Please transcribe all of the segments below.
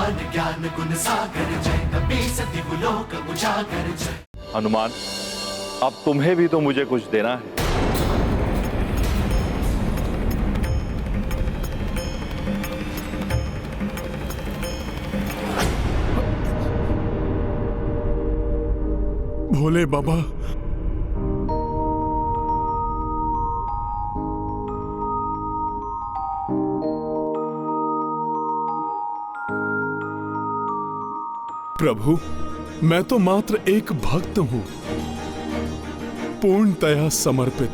महान ज्ञान गुण सागर जय, कपि सति लोक उजागर जय। हनुमान, अब तुम्हें भी तो मुझे कुछ देना है। भोले बाबा, प्रभु, मैं तो मात्र एक भक्त हूं, पूर्णतया समर्पित।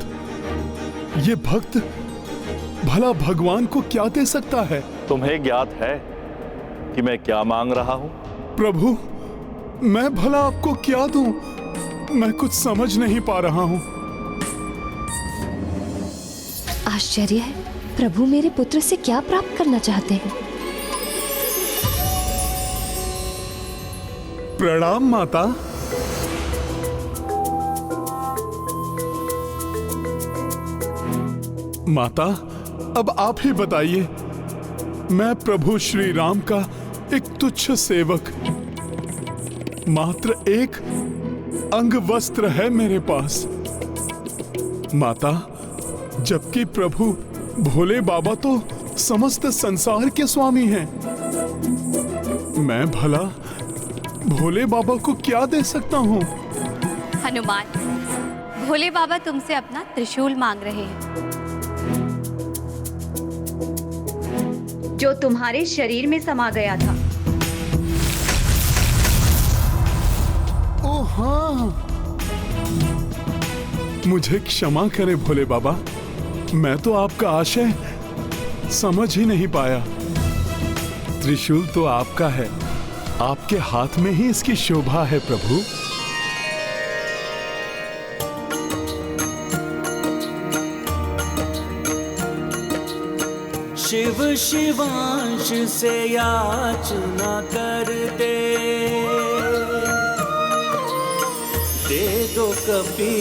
ये भक्त भला भगवान को क्या दे सकता है? तुम्हें ज्ञात है कि मैं क्या मांग रहा हूं? प्रभु, मैं भला आपको क्या दूं? मैं कुछ समझ नहीं पा रहा हूं। आश्चर्य है, प्रभु मेरे पुत्र से क्या प्राप्त करना चाहते हैं? प्रणाम माता। माता, अब आप ही बताइए। मैं प्रभु श्री राम का एक तुच्छ सेवक, मात्र एक अंग वस्त्र है मेरे पास। माता, जबकि प्रभु भोले बाबा तो समस्त संसार के स्वामी हैं, मैं भला भोले बाबा को क्या दे सकता हूँ? हनुमान, भोले बाबा तुमसे अपना त्रिशूल मांग रहे हैं, जो तुम्हारे शरीर में समा गया था। ओ हाँ, मुझे क्षमा करें भोले बाबा, मैं तो आपका आशय समझ ही नहीं पाया। त्रिशूल तो आपका है, आपके हाथ में ही इसकी शोभा है प्रभु। शिव शिवांश से याचना करते, दे दो कपि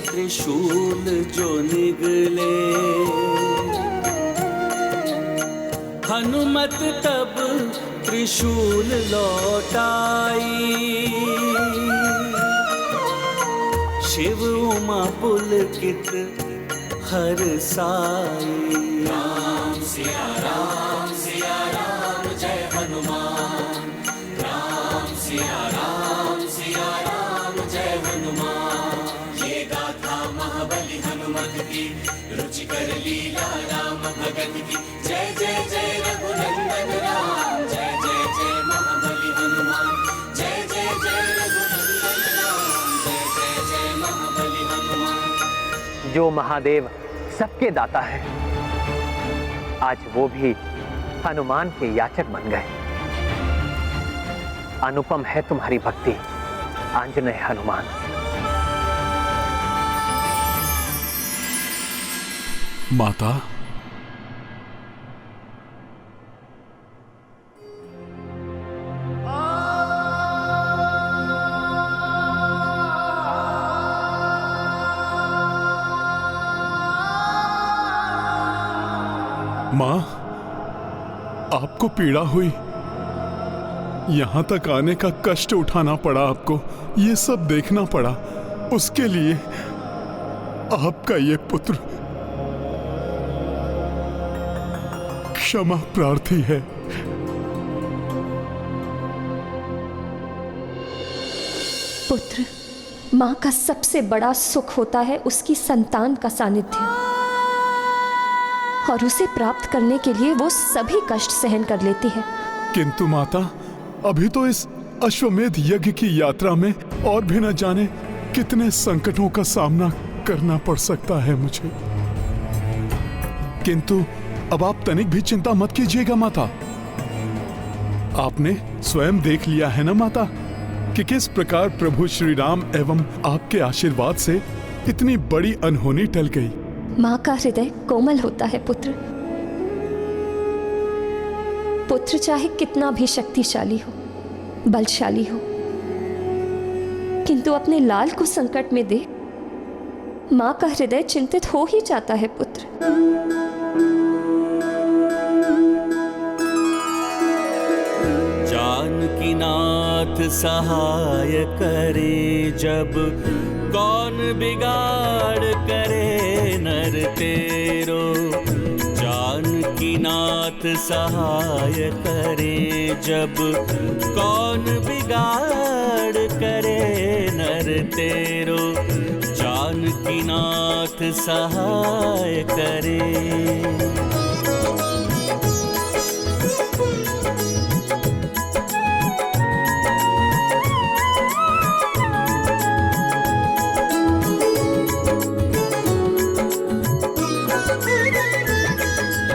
त्रिशूल जो निगले। हनुमत तब त्रिशूल लौटाई, शिव उमा पुलकित हरसाई। राम सिया राम जय हनुमान, राम सिया राम जय हनुमान। ये गाथा महाबली हनुमत की, रुचिकर लीला राम भगत की। जय जय जय रघुनंदन राम, जय जय जय महाबली हनुमान। जय जय जय रघुनंदन राम, जय जय जय महाबली हनुमान। जो महादेव सबके दाता है, आज वो भी हनुमान के याचक बन गए। अनुपम है तुम्हारी भक्ति आंजनेय हनुमान। माता, माँ, आपको पीड़ा हुई, यहां तक आने का कष्ट उठाना पड़ा आपको, ये सब देखना पड़ा, उसके लिए आपका ये पुत्र क्षमा प्रार्थी है। पुत्र, माँ का सबसे बड़ा सुख होता है उसकी संतान का सानिध्य, और उसे प्राप्त करने के लिए वो सभी कष्ट सहन कर लेती है। किंतु माता, अभी तो इस अश्वमेध यज्ञ की यात्रा में और भी न जाने कितने संकटों का सामना करना पड़ सकता है मुझे। किंतु अब आप तनिक भी चिंता मत कीजिएगा माता। आपने स्वयं देख लिया है ना माता कि किस प्रकार प्रभु श्री राम एवं आपके आशीर्वाद से इतनी बड़ी अनहोनी टल गई। माँ का हृदय कोमल होता है पुत्र। पुत्र चाहे कितना भी शक्तिशाली हो, बलशाली हो, किंतु अपने लाल को संकट में देख माँ का हृदय चिंतित हो ही जाता है पुत्र। जानकीनाथ सहाय करे जब, कौन बिगाड़ करे नर तेरो। जानकीनाथ सहाय करे जब, कौन बिगाड़ करे नर तेरो। जानकीनाथ सहाय करे।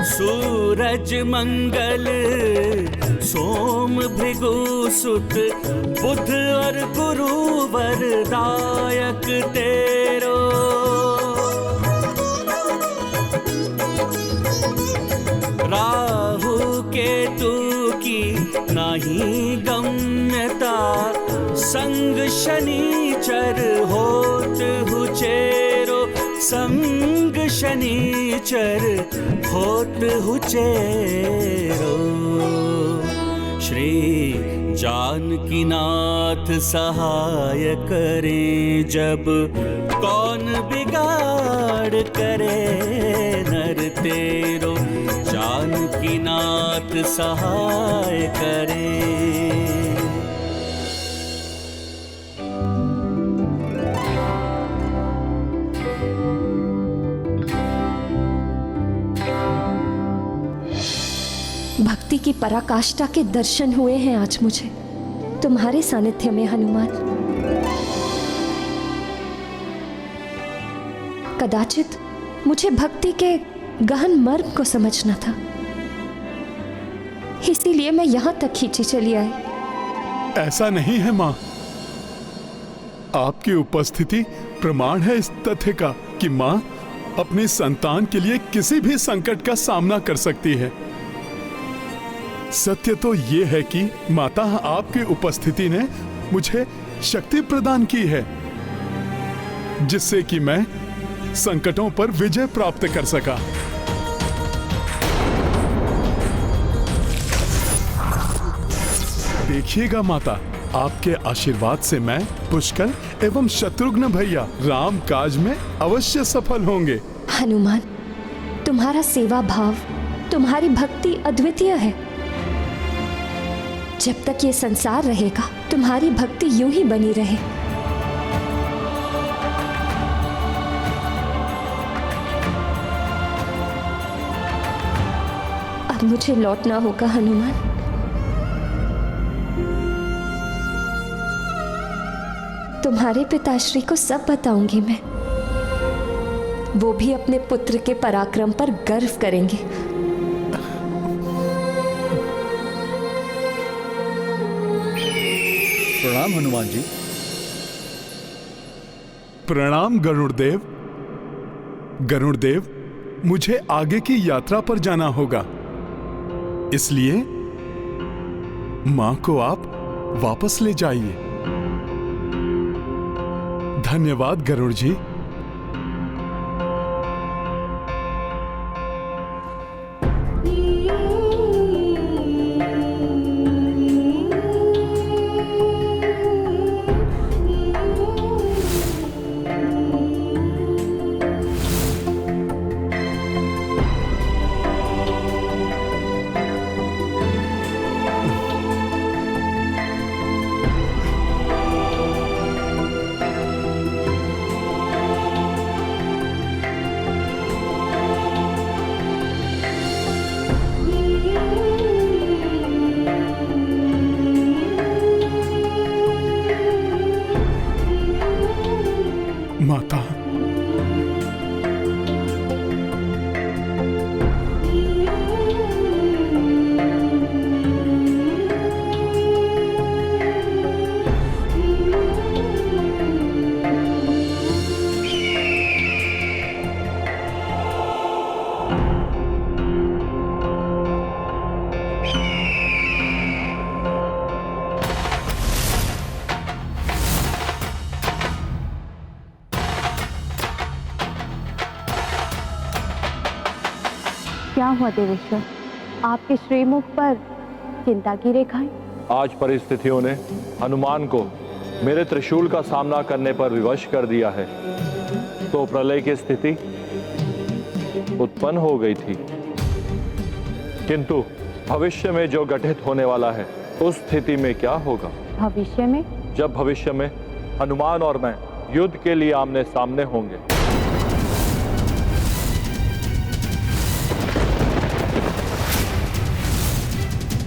सूरज मंगल सोम भृगु सुत, बुध और गुरु वरदायक तेरो। राहु केतु की नाही गम्यता, संग शनिचर होत हुचेरो। संग शनिचर होत हुचेरो। श्री जानकीनाथ सहाय करे जब, कौन बिगाड़ करे नर तेरो। जानकीनाथ सहाय करे। भक्ति की पराकाष्ठा के दर्शन हुए हैं आज मुझे तुम्हारे सानिध्य में हनुमान। कदाचित मुझे भक्ति के गहन मर्म को समझना था, इसीलिए मैं यहां तक खींची चली आई। ऐसा नहीं है मां, आपकी उपस्थिति प्रमाण है इस तथ्य का कि मां अपनी संतान के लिए किसी भी संकट का सामना कर सकती है। सत्य तो यह है कि माता आपकी उपस्थिति ने मुझे शक्ति प्रदान की है, जिससे कि मैं संकटों पर विजय प्राप्त कर सका। देखिएगा माता, आपके आशीर्वाद से मैं पुष्कर एवं शत्रुघ्न भैया राम काज में अवश्य सफल होंगे। हनुमान, तुम्हारा सेवा भाव, तुम्हारी भक्ति अद्वितीय है। जब तक ये संसार रहेगा तुम्हारी भक्ति यूं ही बनी रहे। अब मुझे लौटना होगा हनुमान। तुम्हारे पिताश्री को सब बताऊंगी मैं, वो भी अपने पुत्र के पराक्रम पर गर्व करेंगे। प्रणाम हनुमान जी। प्रणाम गरुड़देव। गरुड़देव, मुझे आगे की यात्रा पर जाना होगा, इसलिए मां को आप वापस ले जाइए। धन्यवाद गरुड़ जी। माता, क्या हुआ देवेश्वर, आपके श्रीमुख पर चिंता की रेखाएं? आज परिस्थितियों ने हनुमान को मेरे त्रिशूल का सामना करने पर विवश कर दिया है, तो प्रलय की स्थिति उत्पन्न हो गई थी। किंतु भविष्य में जो घटित होने वाला है, उस स्थिति में क्या होगा? भविष्य में? जब भविष्य में हनुमान और मैं युद्ध के लिए आमने सामने होंगे।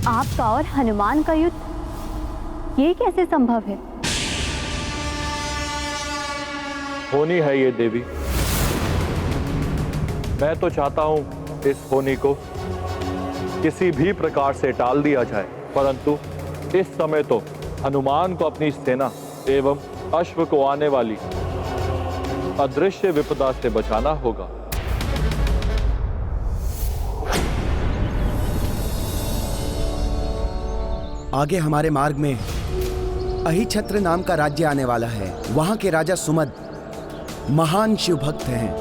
आपका और हनुमान का युद्ध, ये कैसे संभव है? होनी है ये देवी। मैं तो चाहता हूं इस होनी को किसी भी प्रकार से टाल दिया जाए, परंतु इस समय तो हनुमान को अपनी सेना एवं अश्व को आने वाली अदृश्य विपदा से बचाना होगा। आगे हमारे मार्ग में अहिछत्र नाम का राज्य आने वाला है। वहां के राजा सुमद महान शिव भक्त हैं।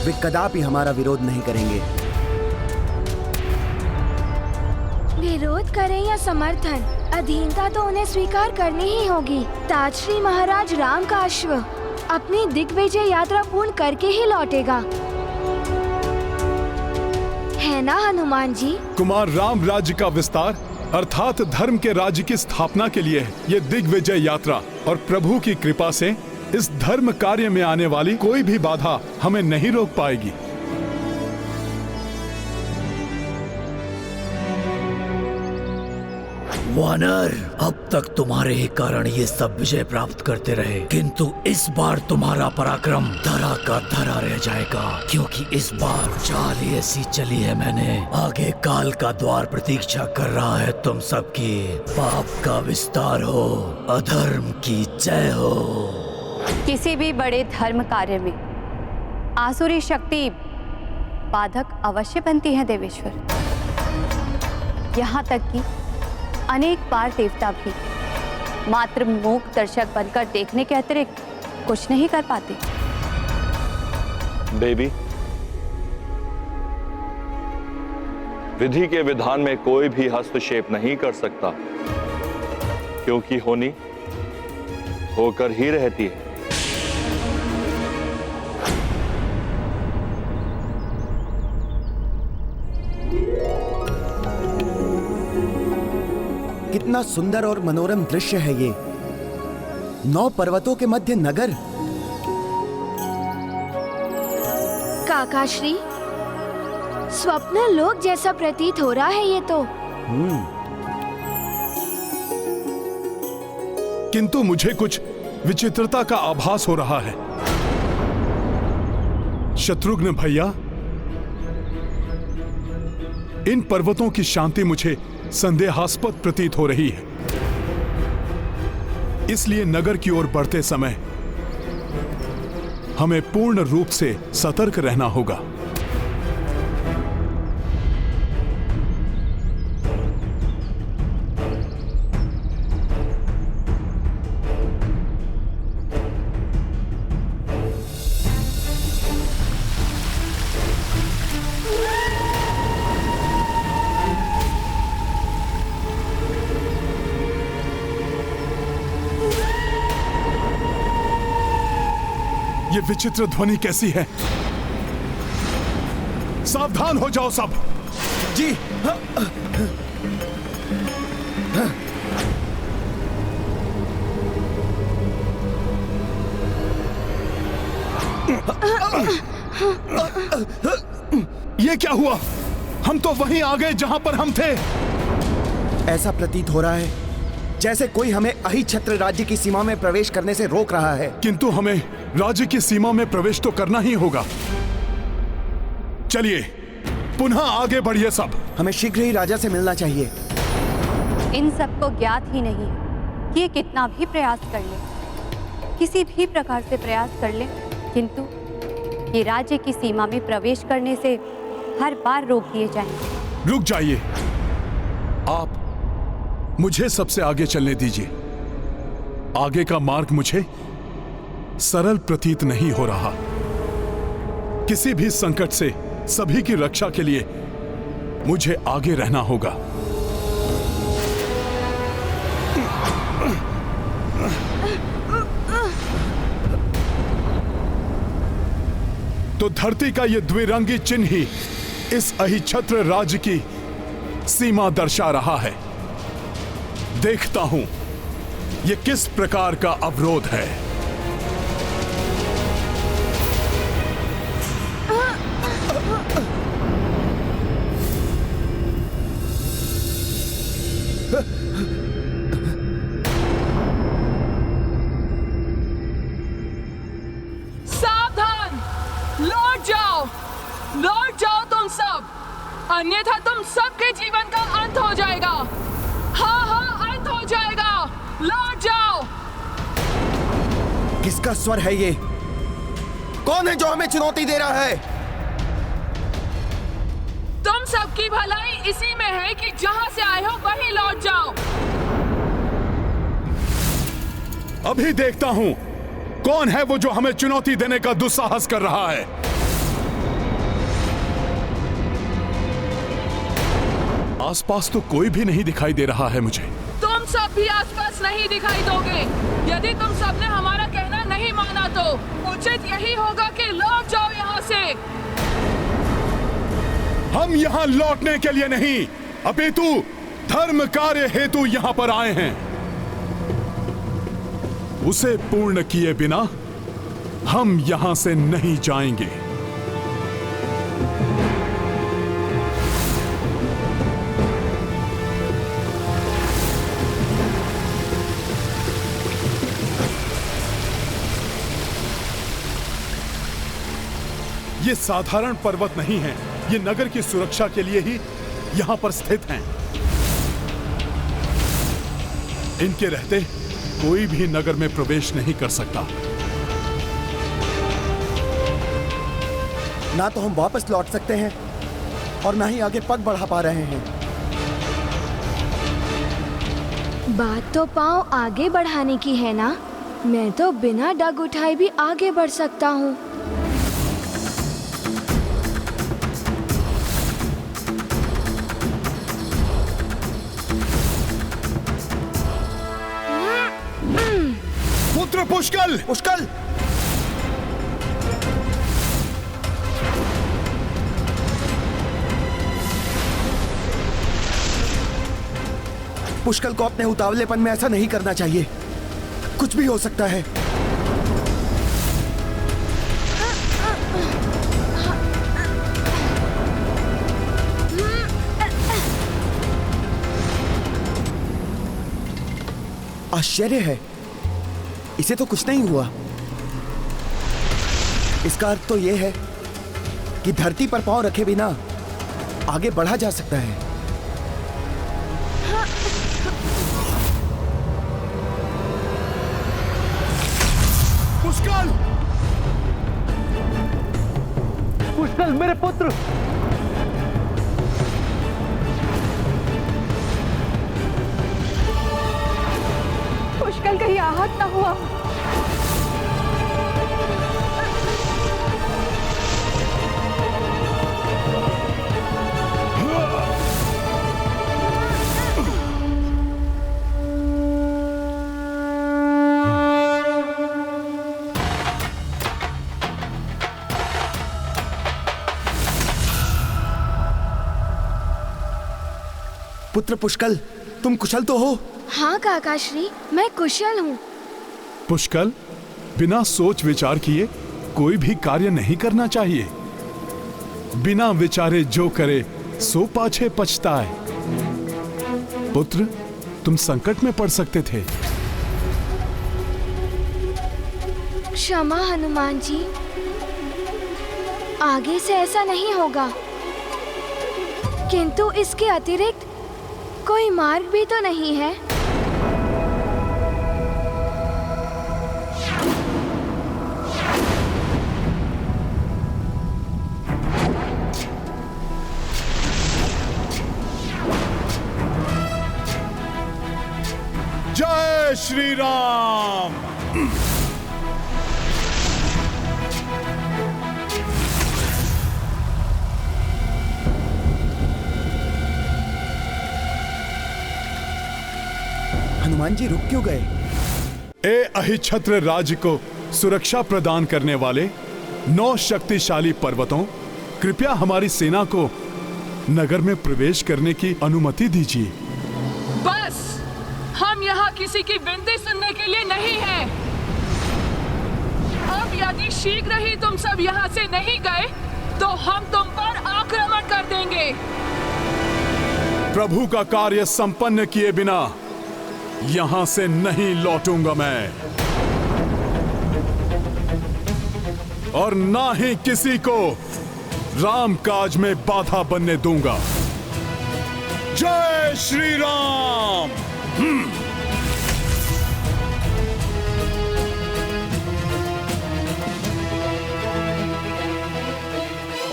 वे कदापि हमारा विरोध नहीं करेंगे। विरोध करें या समर्थन, अधीनता तो उन्हें स्वीकार करनी ही होगी। ताजश्री महाराज राम का अश्व अपनी दिग्विजय यात्रा पूर्ण करके ही लौटेगा, है ना हनुमान जी? कुमार राम राज्य का विस्तार अर्थात धर्म के राज्य की स्थापना के लिए ये दिग्विजय यात्रा, और प्रभु की कृपा से इस धर्म कार्य में आने वाली कोई भी बाधा हमें नहीं रोक पाएगी। वानर, अब तक तुम्हारे ही कारण ये सब विजय प्राप्त करते रहे, किंतु इस बार तुम्हारा पराक्रम धरा का धरा रह जाएगा, क्योंकि इस बार चाल ही ऐसी चली है मैंने। आगे काल का द्वार प्रतीक्षा कर रहा है तुम सबकी। पाप का विस्तार हो, अधर्म की जय हो। किसी भी बड़े धर्म कार्य में आसुरी शक्ति बाधक अवश्य बनती है देवेश्वर। यहाँ तक कि अनेक बार देवता भी मात्र मूक दर्शक बनकर देखने के अतिरिक्त कुछ नहीं कर पाते। देवी, विधि के विधान में कोई भी हस्तक्षेप नहीं कर सकता, क्योंकि होनी होकर ही रहती है। कितना सुंदर और मनोरम दृश्य है ये। 9 पर्वतों के मध्य नगर। काकाश्री, स्वप्न लोक जैसा प्रतीत हो रहा है ये तो। किंतु मुझे कुछ विचित्रता का आभास हो रहा है। शत्रुघ्न भैया, इन पर्वतों की शांति मुझे संदेहास्पद प्रतीत हो रही है। इसलिए नगर की ओर बढ़ते समय हमें पूर्ण रूप से सतर्क रहना होगा। ये विचित्र ध्वनि कैसी है? सावधान हो जाओ सब। जी। ये क्या हुआ? हम तो वहीं आ गए जहां पर हम थे। ऐसा प्रतीत हो रहा है जैसे कोई हमें अहिछत्र राज्य की सीमा में प्रवेश करने से रोक रहा है। किंतु हमें राज्य की सीमा में प्रवेश तो करना ही होगा। चलिए पुनः आगे बढ़िए सब। हमें शीघ्र ही राजा से मिलना चाहिए। इन सबको ज्ञात ही नहीं कि ये कितना भी प्रयास कर ले, किसी भी प्रकार से प्रयास कर ले, किंतु ये राज्य की सीमा में प्रवेश करने से हर बार रोक दिए जाएंगे। रुक जाइए, आप मुझे सबसे आगे चलने दीजिए। आगे का मार्ग मुझे सरल प्रतीत नहीं हो रहा। किसी भी संकट से सभी की रक्षा के लिए मुझे आगे रहना होगा। तो धरती का यह द्विरंगी चिन्ह ही इस अहिछत्र राज्य की सीमा दर्शा रहा है। देखता हूं यह किस प्रकार का अवरोध है। सावधान, लौट जाओ तुम सब, अन्यथा तुम सबके जीवन का अंत हो जाएगा। हाँ, अंत हो जाएगा। लौट जाओ। किसका स्वर है ये? कौन है जो हमें चुनौती दे रहा है? तुम सबकी भलाई इसी में है कि जहां से आए हो वहीं लौट जाओ। अभी देखता हूं कौन है वो जो हमें चुनौती देने का दुस्साहस कर रहा है। आसपास तो कोई भी नहीं दिखाई दे रहा है मुझे। तुम सब भी आसपास नहीं दिखाई दोगे। यदि तुम सबने हमारा कहना नहीं माना तो उचित यही होगा कि लौट जाओ यहाँ से। हम यहाँ लौटने के लिए नहीं, अपितु धर्म कार्य हेतु यहाँ पर आए हैं। उसे पूर्ण किए बिना हम यहाँ से नहीं जाएंगे। ये साधारण पर्वत नहीं है, ये नगर की सुरक्षा के लिए ही यहां पर स्थित हैं। इनके रहते कोई भी नगर में प्रवेश नहीं कर सकता। ना तो हम वापस लौट सकते हैं और ना ही आगे पग बढ़ा पा रहे हैं। बात तो पाँव आगे बढ़ाने की है ना। मैं तो बिना डग उठाए भी आगे बढ़ सकता हूँ। पुत्र पुष्कल! पुष्कल! पुष्कल को अपने उतावलेपन में ऐसा नहीं करना चाहिए। कुछ भी हो सकता है। आश्चर्य है, इसे तो कुछ नहीं हुआ। इसका अर्थ तो यह है कि धरती पर पांव रखे बिना आगे बढ़ा जा सकता है। पुष्कल! पुष्कल मेरे पुत्र! पुष्कल कहीं आहत ना हुआ। पुत्र पुष्कल, तुम कुशल तो हो? हाँ काकाश्री, मैं कुशल हूँ। पुष्कल, बिना सोच विचार किए कोई भी कार्य नहीं करना चाहिए। बिना विचारे जो करे सो पाछे पछताए। पुत्र, तुम संकट में पड़ सकते थे। क्षमा हनुमान जी, आगे से ऐसा नहीं होगा। किंतु इसके अतिरिक्त कोई मार्ग भी तो नहीं है। जय श्री राम। हनुमान जी रुक क्यों गए? ए अहिछत्र राज्य को सुरक्षा प्रदान करने वाले 9 शक्तिशाली पर्वतों, कृपया हमारी सेना को नगर में प्रवेश करने की अनुमति दीजिए। बस, हम यहाँ किसी की विनती सुनने के लिए नहीं हैं। अब यदि शीघ्र ही तुम सब यहाँ से नहीं गए तो हम तुम पर आक्रमण कर देंगे। प्रभु का कार्य संपन्न किए बिना यहां से नहीं लौटूंगा मैं, और ना ही किसी को राम काज में बाधा बनने दूंगा। जय श्री राम।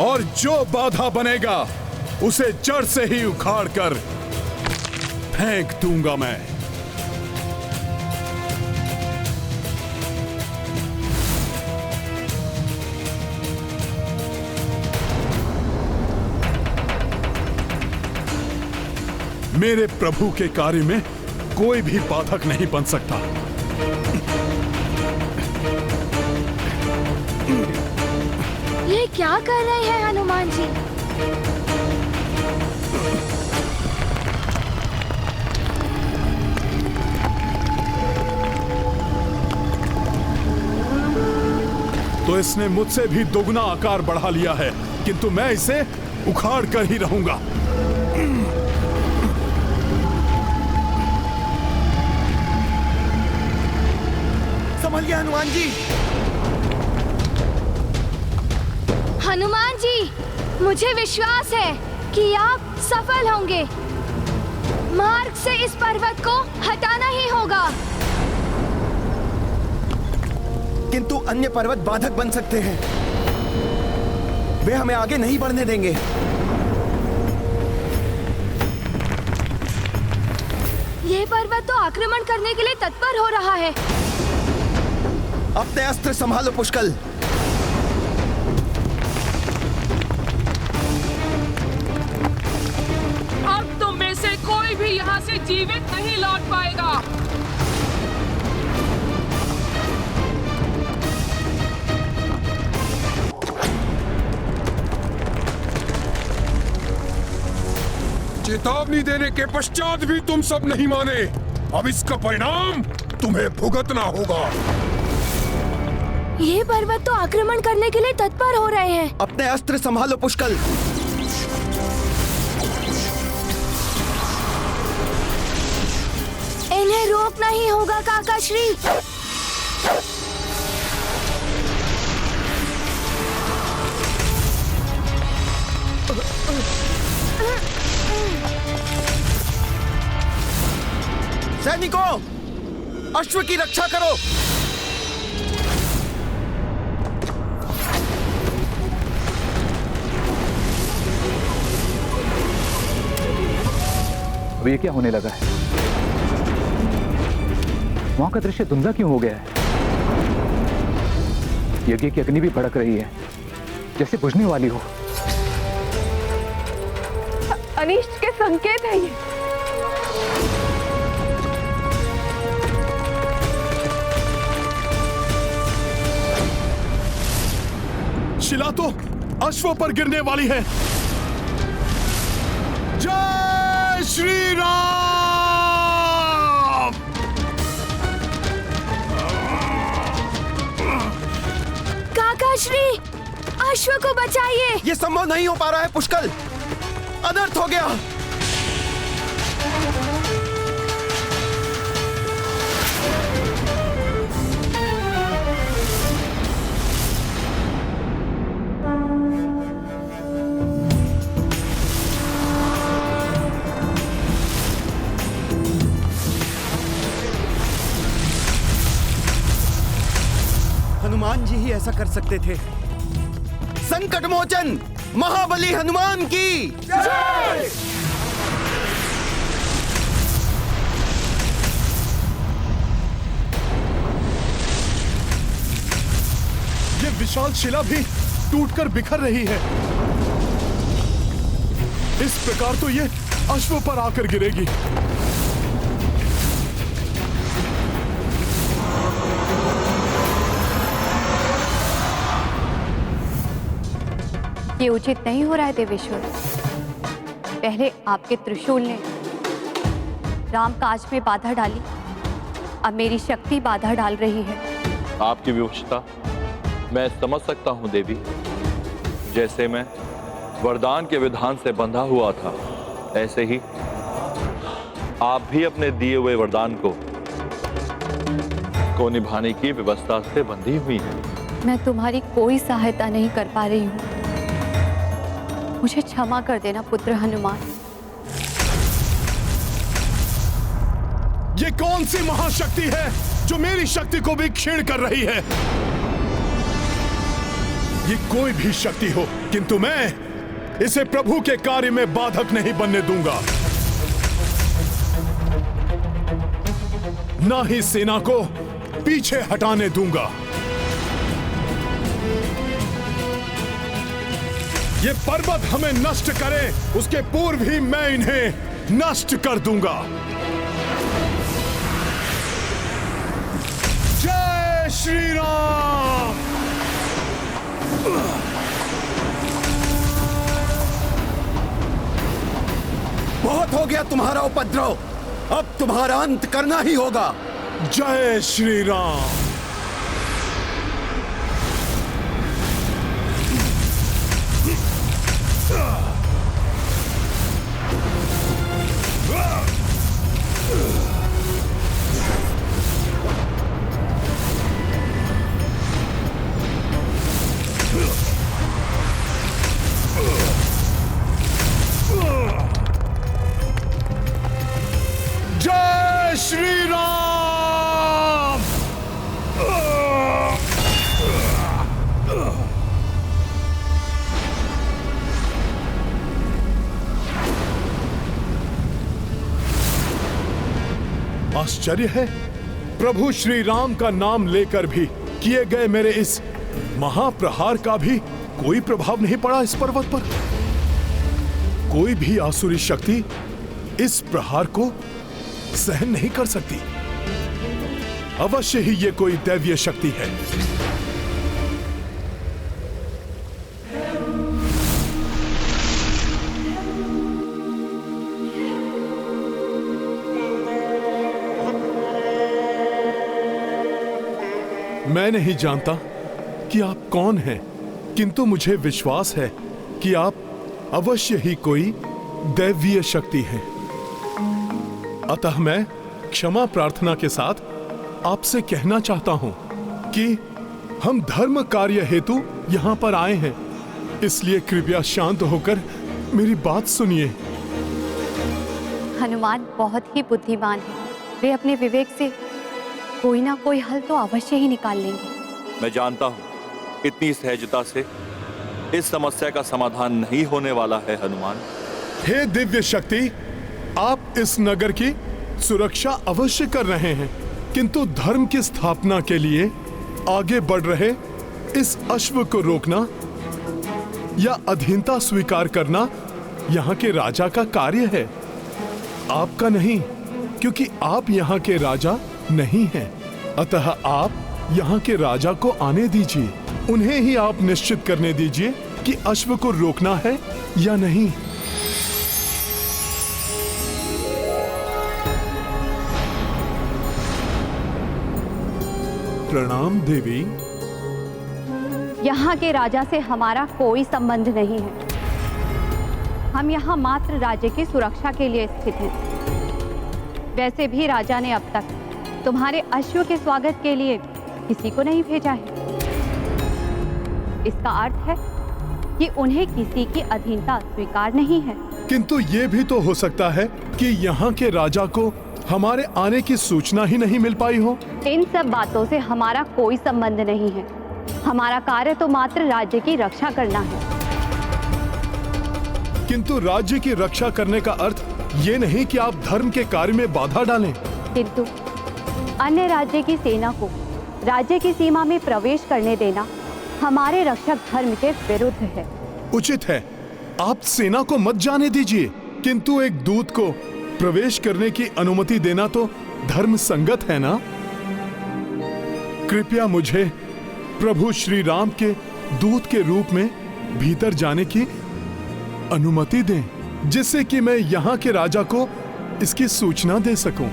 और जो बाधा बनेगा उसे जड़ से ही उखाड़ कर फेंक दूंगा मैं। मेरे प्रभु के कार्य में कोई भी बाधक नहीं बन सकता। ये क्या कर रहे हैं हनुमान जी? तो इसने मुझसे भी दोगुना आकार बढ़ा लिया है, किंतु मैं इसे उखाड़ कर ही रहूंगा। संभलिए हनुमान जी। हनुमान जी, मुझे विश्वास है कि आप सफल होंगे। मार्ग से इस पर्वत को हटाना ही होगा। किंतु अन्य पर्वत बाधक बन सकते हैं, वे हमें आगे नहीं बढ़ने देंगे। ये पर्वत तो आक्रमण करने के लिए तत्पर हो रहा है। अपने अस्त्र संभालो पुष्कल। अब तुम में से कोई भी यहाँ से जीवित नहीं लौट पाएगा। चेतावनी देने के पश्चात भी तुम सब नहीं माने। अब इसका परिणाम तुम्हें भुगतना होगा। ये पर्वत तो आक्रमण करने के लिए तत्पर हो रहे हैं। अपने अस्त्र संभालो पुष्कल। इन्हें रोकना ही होगा काकाश्री। सैनिकों, अश्व की रक्षा करो। अब ये क्या होने लगा है? वहां का दृश्य धुंधला क्यों हो गया है? यज्ञ की अग्नि भी भड़क रही है, जैसे बुझने वाली हो। अनिष्ट के संकेत है ये। शिला तो अश्व पर गिरने वाली है। जय श्री राम। काकाश्री, अश्व को बचाइए। ये संभव नहीं हो पा रहा है पुष्कल, अनर्थ हो गया। हनुमान जी ही ऐसा कर सकते थे। संकट मोचन महाबली हनुमान की जय। ये विशाल शिला भी टूटकर बिखर रही है। इस प्रकार तो ये अश्व पर आकर गिरेगी। ये उचित नहीं हो रहा है देवेश्वर। पहले आपके त्रिशूल ने राम काज में बाधा डाली, अब मेरी शक्ति बाधा डाल रही है। आपकी विवशता मैं समझ सकता हूँ देवी। जैसे मैं वरदान के विधान से बंधा हुआ था, ऐसे ही आप भी अपने दिए हुए वरदान को निभाने की व्यवस्था से बंधी हुई हैं। मैं तुम्हारी कोई सहायता नहीं कर पा रही हूँ, मुझे क्षमा कर देना पुत्र हनुमान। ये कौन सी महाशक्ति है जो मेरी शक्ति को भी क्षीण कर रही है? ये कोई भी शक्ति हो, किंतु मैं इसे प्रभु के कार्य में बाधक नहीं बनने दूंगा। ना ही सेना को पीछे हटाने दूंगा। ये पर्वत हमें नष्ट करे, उसके पूर्व ही मैं इन्हें नष्ट कर दूंगा। जय श्री राम। बहुत हो गया तुम्हारा उपद्रव, अब तुम्हारा अंत करना ही होगा। जय श्री राम। जय श्री राम। आश्चर्य है, प्रभु श्री राम का नाम लेकर भी किए गए मेरे इस महाप्रहार का भी कोई प्रभाव नहीं पड़ा इस पर्वत पर। कोई भी आसुरी शक्ति इस प्रहार को सहन नहीं कर सकती। अवश्य ही ये कोई दैवीय शक्ति है। मैं नहीं जानता कि आप कौन हैं, किंतु मुझे विश्वास है कि आप अवश्य ही कोई दैवीय शक्ति हैं। अतः मैं क्षमा प्रार्थना के साथ आपसे कहना चाहता हूं कि हम धर्म कार्य हेतु यहां पर आए हैं, इसलिए कृपया शांत होकर मेरी बात सुनिए। हनुमान बहुत ही बुद्धिमान है, वे अपने विवेक से कोई ना कोई हल तो अवश्य ही निकाल लेंगे। मैं जानता हूँ इतनी सहजता से इस समस्या का समाधान नहीं होने वाला है हनुमान। हे दिव्य शक्ति, आप इस नगर की सुरक्षा अवश्य कर रहे हैं, किंतु धर्म की स्थापना के लिए आगे बढ़ रहे इस अश्व को रोकना या अधीनता स्वीकार करना यहाँ के राजा का कार्य है, आपका नहीं, क्योंकि आप यहाँ के राजा नहीं हैं। अतः आप यहाँ के राजा को आने दीजिए, उन्हें ही आप निश्चित करने दीजिए कि अश्व को रोकना है या नहीं। प्रणाम देवी। यहाँ के राजा से हमारा कोई संबंध नहीं है, हम यहाँ मात्र राज्य की सुरक्षा के लिए स्थित हैं। वैसे भी राजा ने अब तक तुम्हारे अश्व के स्वागत के लिए किसी को नहीं भेजा है। इसका अर्थ है कि उन्हें किसी की अधीनता स्वीकार नहीं है। किंतु ये भी तो हो सकता है कि यहाँ के राजा को हमारे आने की सूचना ही नहीं मिल पाई हो। इन सब बातों से हमारा कोई संबंध नहीं है, हमारा कार्य तो मात्र राज्य की रक्षा करना है। किंतु राज्य की रक्षा करने का अर्थ ये नहीं कि आप धर्म के कार्य में बाधा डालें। किंतु अन्य राज्य की सेना को राज्य की सीमा में प्रवेश करने देना हमारे रक्षक धर्म के विरुद्ध है। उचित है, आप सेना को मत जाने दीजिए, किंतु एक दूत को प्रवेश करने की अनुमति देना तो धर्म संगत है ना। कृपया मुझे प्रभु श्री राम के दूत के रूप में भीतर जाने की अनुमति दें, जिससे कि मैं यहाँ के राजा को इसकी सूचना दे सकूं।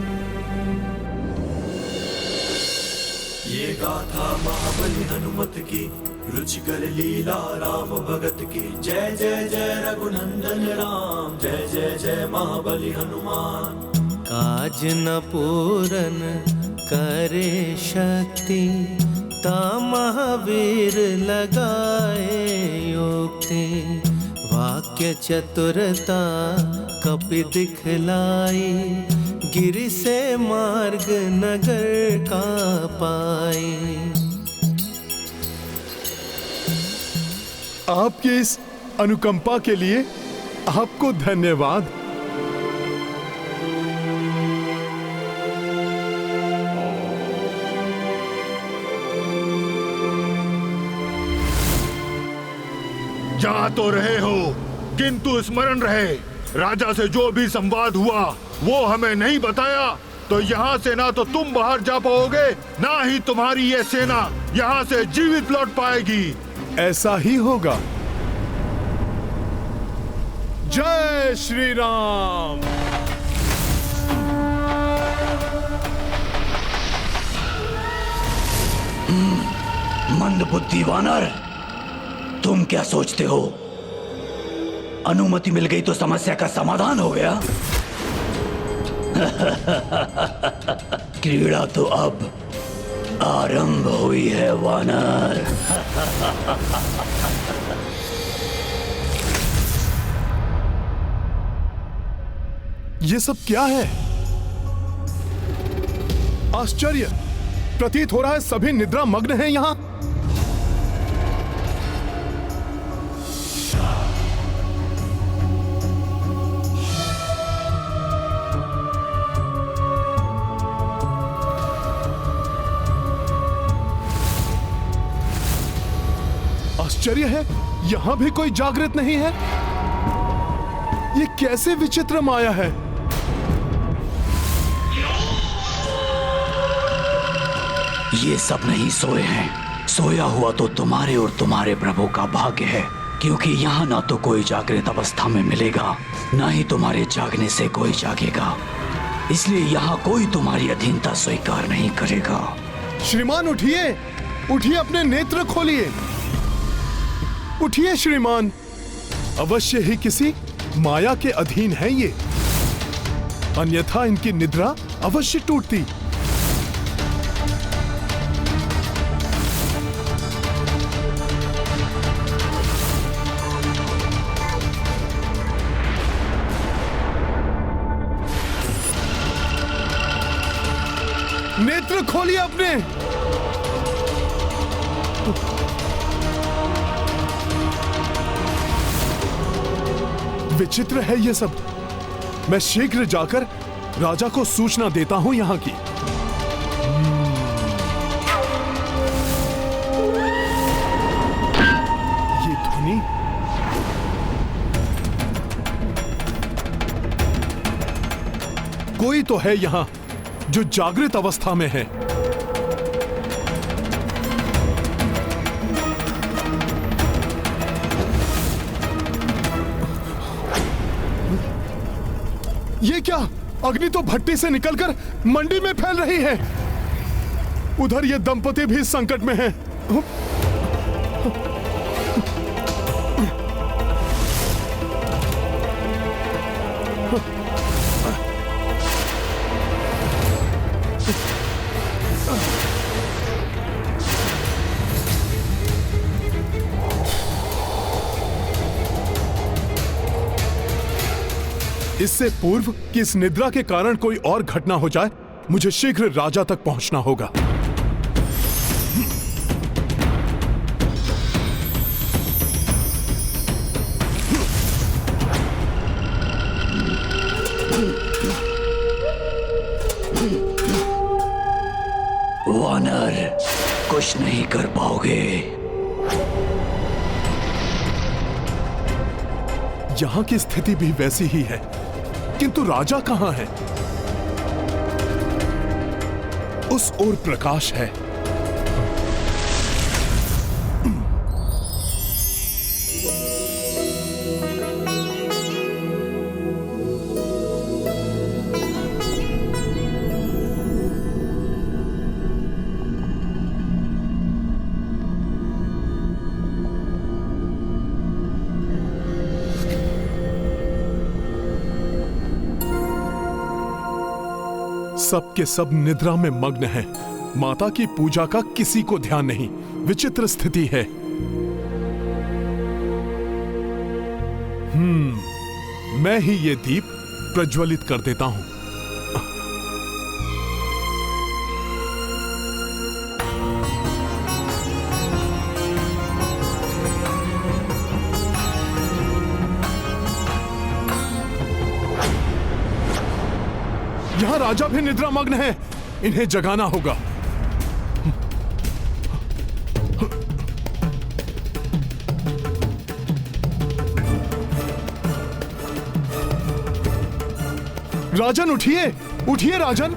ये गाथा महाबली हनुमत की, रुचिकर लीला राम भगत की। जय जय जय रघुनंदन राम, जय जय जय महाबली हनुमान। काज न पूरन करे शक्ति, ता महावीर लगाए युक्ति। वाक्य चतुरता कपि दिखलाई, गिरि से मार्ग नगर का पाई। आपके इस अनुकंपा के लिए आपको धन्यवाद। जा तो रहे हो, किंतु स्मरण रहे, राजा से जो भी संवाद हुआ वो हमें नहीं बताया तो यहाँ से ना तो तुम बाहर जा पाओगे, ना ही तुम्हारी ये सेना यहाँ से जीवित लौट पाएगी। ऐसा ही होगा। जय श्री राम। मंदबुद्धि वानर, तुम क्या सोचते हो? अनुमति मिल गई तो समस्या का समाधान हो गया? क्रीड़ा तो अब आरंभ हुई है वानर। ये सब क्या है? आश्चर्य, प्रतीत हो रहा है सभी निद्रा मग्न हैं यहाँ। आश्चर्य है, यहां भी कोई जागृत नहीं है। ये कैसे विचित्र माया है। ये सब नहीं सोए हैं। सोया हुआ तो तुम्हारे और तुम्हारे प्रभु का भाग्य है, क्योंकि यहाँ ना तो कोई जागृत अवस्था में मिलेगा, ना ही तुम्हारे जागने से कोई जागेगा। इसलिए यहाँ कोई तुम्हारी अधीनता स्वीकार नहीं करेगा। श्रीमान उठिए, उठिए, अपने नेत्र खोलिए। उठिए श्रीमान, अवश्य ही किसी माया के अधीन है ये, अन्यथा इनकी निद्रा अवश्य टूटती। नेत्र खोलिए अपने। विचित्र है ये सब। मैं शीघ्र जाकर राजा को सूचना देता हूं यहां की। ये ध्वनि, कोई तो है यहां जो जागृत अवस्था में है। ये क्या? अग्नि तो भट्टी से निकलकर मंडी में फैल रही है। उधर ये दंपति भी संकट में हैं। इससे पूर्व कि इस निद्रा के कारण कोई और घटना हो जाए, मुझे शीघ्र राजा तक पहुंचना होगा। वानर, कुछ नहीं कर पाओगे। यहां की स्थिति भी वैसी ही है, किंतु राजा कहां है? उस ओर प्रकाश है। सब के सब निद्रा में मग्न हैं। माता की पूजा का किसी को ध्यान नहीं। विचित्र स्थिति है। मैं ही ये दीप प्रज्वलित कर देता हूं। यहां राजा भी निद्रा मग्न है। इन्हें जगाना होगा। राजन उठिए, उठिए राजन।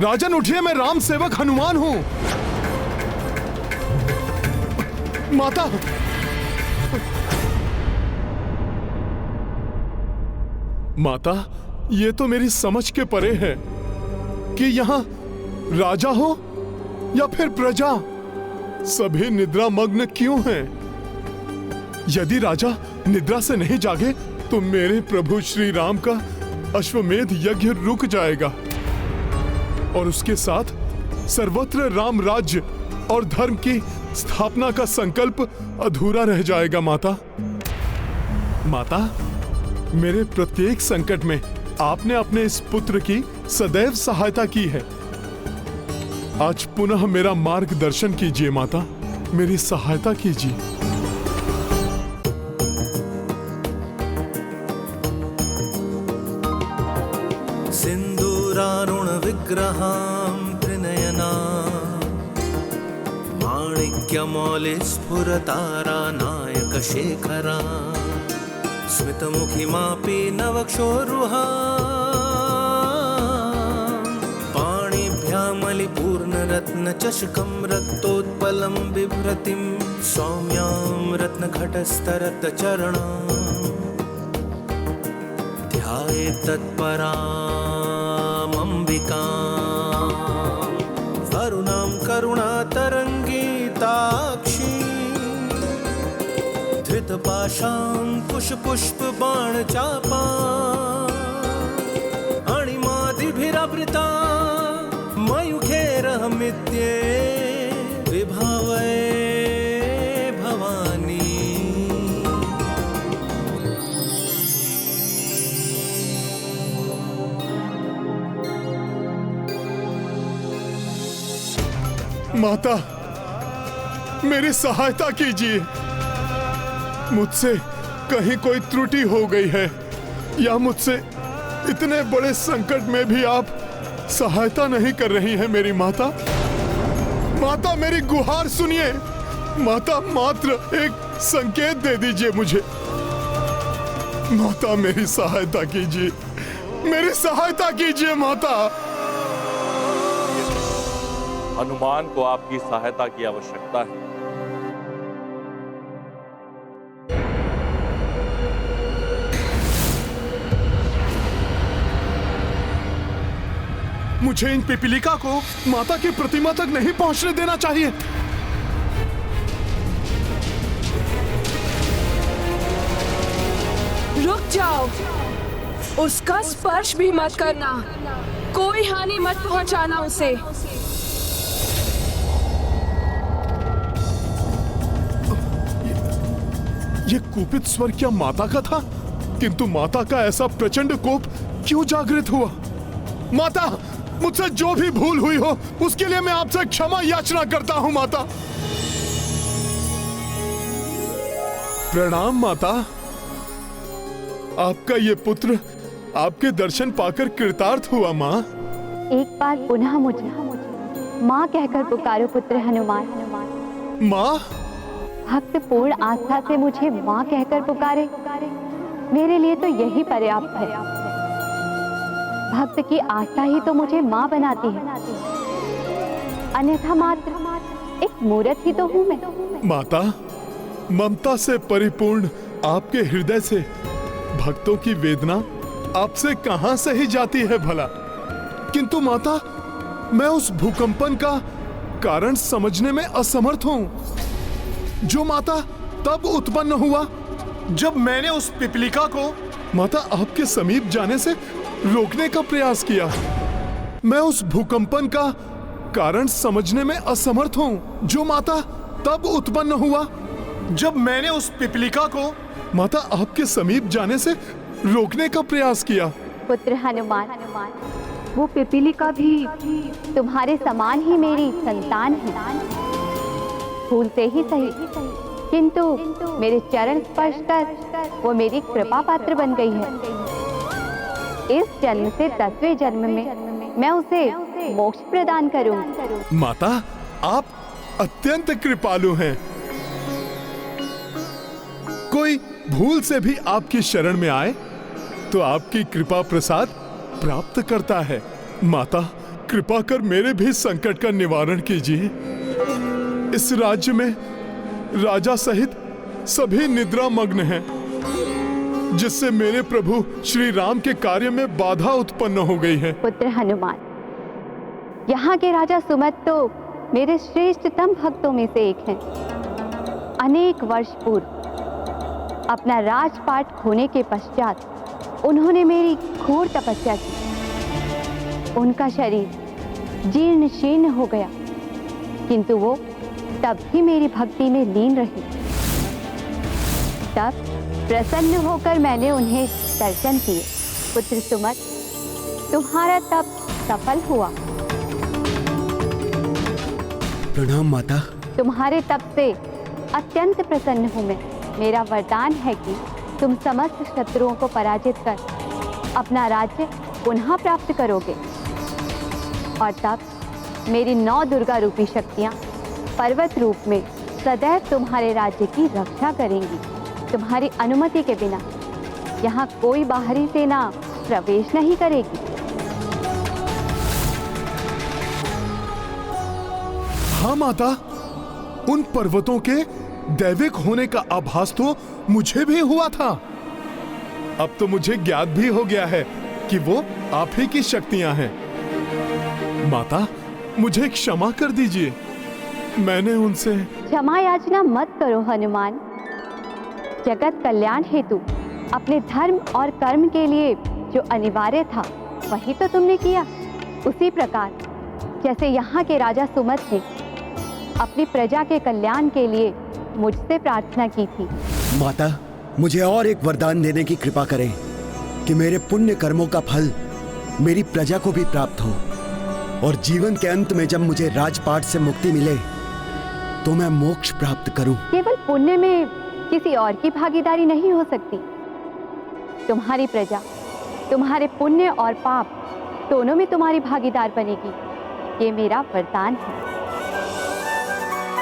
राजन उठिए, मैं राम सेवक हनुमान हूं। माता, माता, ये तो मेरी समझ के परे है कि यहां राजा हो या फिर प्रजा, सभी निद्रा मग्न क्यों हैं? यदि राजा निद्रा से नहीं जागे तो मेरे प्रभु श्री राम का अश्वमेध यज्ञ रुक जाएगा और उसके साथ सर्वत्र राम राज्य और धर्म की स्थापना का संकल्प अधूरा रह जाएगा। माता, माता, मेरे प्रत्येक संकट में आपने अपने इस पुत्र की सदैव सहायता की है। आज पुनः मेरा मार्गदर्शन कीजिए माता, मेरी सहायता कीजिए। सिंदूरारुण विग्रहां त्रिनयना माणिक्यमौलि स्फुरतारा नायक शेखरा स्मितमुखिमापि नवक्षोरुहा पाणिभ्यामलिपूर्णरत्नचषकं रक्तोत्पलं बिभ्रतिं सौम्यां रत्नघटस्तरतचरणां ध्यायेत् तत्परामम्बिकां वरुणां करुणातरङ्गिताक्षी धृतपाशाङ्कुशपुष्पबाणचापा अणिमादिभिरावृता मयूखैरहमित्ये विभावये भवानी। माता, मेरी सहायता कीजिए। मुझसे कहीं कोई त्रुटि हो गई है या मुझसे इतने बड़े संकट में भी आप सहायता नहीं कर रही हैं मेरी माता। माता, मेरी गुहार सुनिए। माता, मात्र एक संकेत दे दीजिए मुझे। माता, मेरी सहायता कीजिए, मेरी सहायता कीजिए माता। हनुमान को आपकी सहायता की आवश्यकता है। मुझे इन पिपीलिका को माता की प्रतिमा तक नहीं पहुंचने देना चाहिए। रुक जाओ, उसका स्पर्श भी मत करना, कोई हानि मत पहुंचाना उसे। ये कुपित स्वर क्या माता का था? किंतु माता का ऐसा प्रचंड कोप क्यों जागृत हुआ? माता, मुझसे जो भी भूल हुई हो उसके लिए मैं आपसे क्षमा याचना करता हूं माता। प्रणाम माता। आपका ये पुत्र आपके दर्शन पाकर कृतार्थ हुआ माँ। एक बार पुनः मुझे माँ कहकर पुकारो पुत्र हनुमान। माँ? भक्त पूर्ण आस्था से मुझे माँ कहकर पुकारे, मेरे लिए तो यही पर्याप्त है। भक्त की आस्था ही तो मुझे माँ बनाती है, अन्यथा मात्र एक मूर्त ही तो हूँ मैं। माता, ममता से परिपूर्ण आपके हृदय से भक्तों की वेदना आपसे कहां से ही जाती है भला। किंतु माता, मैं उस भूकंपन का कारण समझने में असमर्थ हूं, जो माता तब उत्पन्न हुआ जब मैंने उस पिपलिका को माता आपके समीप जाने से रोकने का प्रयास किया। मैं उस भूकंपन का कारण समझने में असमर्थ हूँ जो माता तब उत्पन्न हुआ जब मैंने उस पिपलिका को माता आपके समीप जाने से रोकने का प्रयास किया। पुत्र हनुमान, वो पिपीलिका भी तुम्हारे समान ही मेरी संतान है। फूल से ही सही, किंतु मेरे चरण स्पर्श कर वो मेरी कृपा पात्र बन गई है। इस जन्म से 10वें जन्म में मैं उसे मोक्ष प्रदान करूंगी। माता, आप अत्यंत कृपालु हैं। कोई भूल से भी आपकी शरण में आए तो आपकी कृपा प्रसाद प्राप्त करता है। माता, कृपा कर मेरे भी संकट का निवारण कीजिए। इस राज्य में राजा सहित सभी निद्रा मग्न हैं, जिससे मेरे प्रभु श्री राम के कार्य में बाधा उत्पन्न हो गई है। पुत्र हनुमान, यहाँ के राजा सुमत तो मेरे श्रेष्ठतम भक्तों में से एक हैं। अनेक वर्ष पूर्व अपना राजपाट खोने के पश्चात उन्होंने मेरी घोर तपस्या की। उनका शरीर जीर्ण शीर्ण हो गया, किंतु वो तब भी मेरी भक्ति में लीन रही। तब प्रसन्न होकर मैंने उन्हें दर्शन किए। पुत्र सुमत, तुम्हारा तप सफल हुआ। प्रणाम माता। तुम्हारे तप से अत्यंत प्रसन्न हूँ मैं। मेरा वरदान है कि तुम समस्त शत्रुओं को पराजित कर अपना राज्य पुनः प्राप्त करोगे, और तब मेरी 9 दुर्गा रूपी शक्तियाँ पर्वत रूप में सदैव तुम्हारे राज्य की रक्षा करेंगी। तुम्हारी अनुमति के बिना यहाँ कोई बाहरी सेना प्रवेश नहीं करेगी। हाँ माता, उन पर्वतों के दैविक होने का आभास तो मुझे भी हुआ था। अब तो मुझे ज्ञात भी हो गया है कि वो आप ही की शक्तियां हैं। माता, मुझे क्षमा कर दीजिए। मैंने उनसे क्षमा याचना मत करो हनुमान। जगत कल्याण हेतु अपने धर्म और कर्म के लिए जो अनिवार्य था वही तो तुमने किया। उसी प्रकार जैसे यहाँ के राजा सुमत ने अपनी प्रजा के कल्याण के लिए मुझसे प्रार्थना की थी। माता, मुझे और एक वरदान देने की कृपा करें कि मेरे पुण्य कर्मों का फल मेरी प्रजा को भी प्राप्त हो, और जीवन के अंत में जब मुझे राजपाट से मुक्ति मिले तो मैं मोक्ष प्राप्त करूं। केवल पुण्य में किसी और की भागीदारी नहीं हो सकती। तुम्हारी प्रजा तुम्हारे पुण्य और पाप दोनों में तुम्हारी भागीदार बनेगी। ये मेरा वरदान है।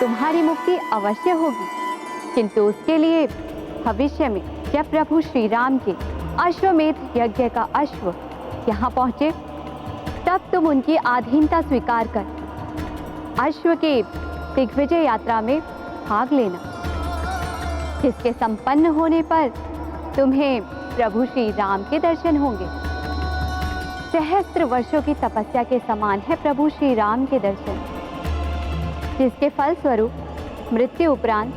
तुम्हारी मुक्ति अवश्य होगी, किंतु उसके लिए भविष्य में जब प्रभु श्री राम के अश्वमेध यज्ञ का अश्व यहाँ पहुँचे, तब तुम उनकी आधीनता स्वीकार कर अश्व के दिग्विजय यात्रा में भाग लेना, जिसके संपन्न होने पर तुम्हें प्रभु श्री राम के दर्शन होंगे। सहस्त्र वर्षों की तपस्या के समान है प्रभु श्री राम के दर्शन, जिसके फल स्वरूप मृत्यु उपरांत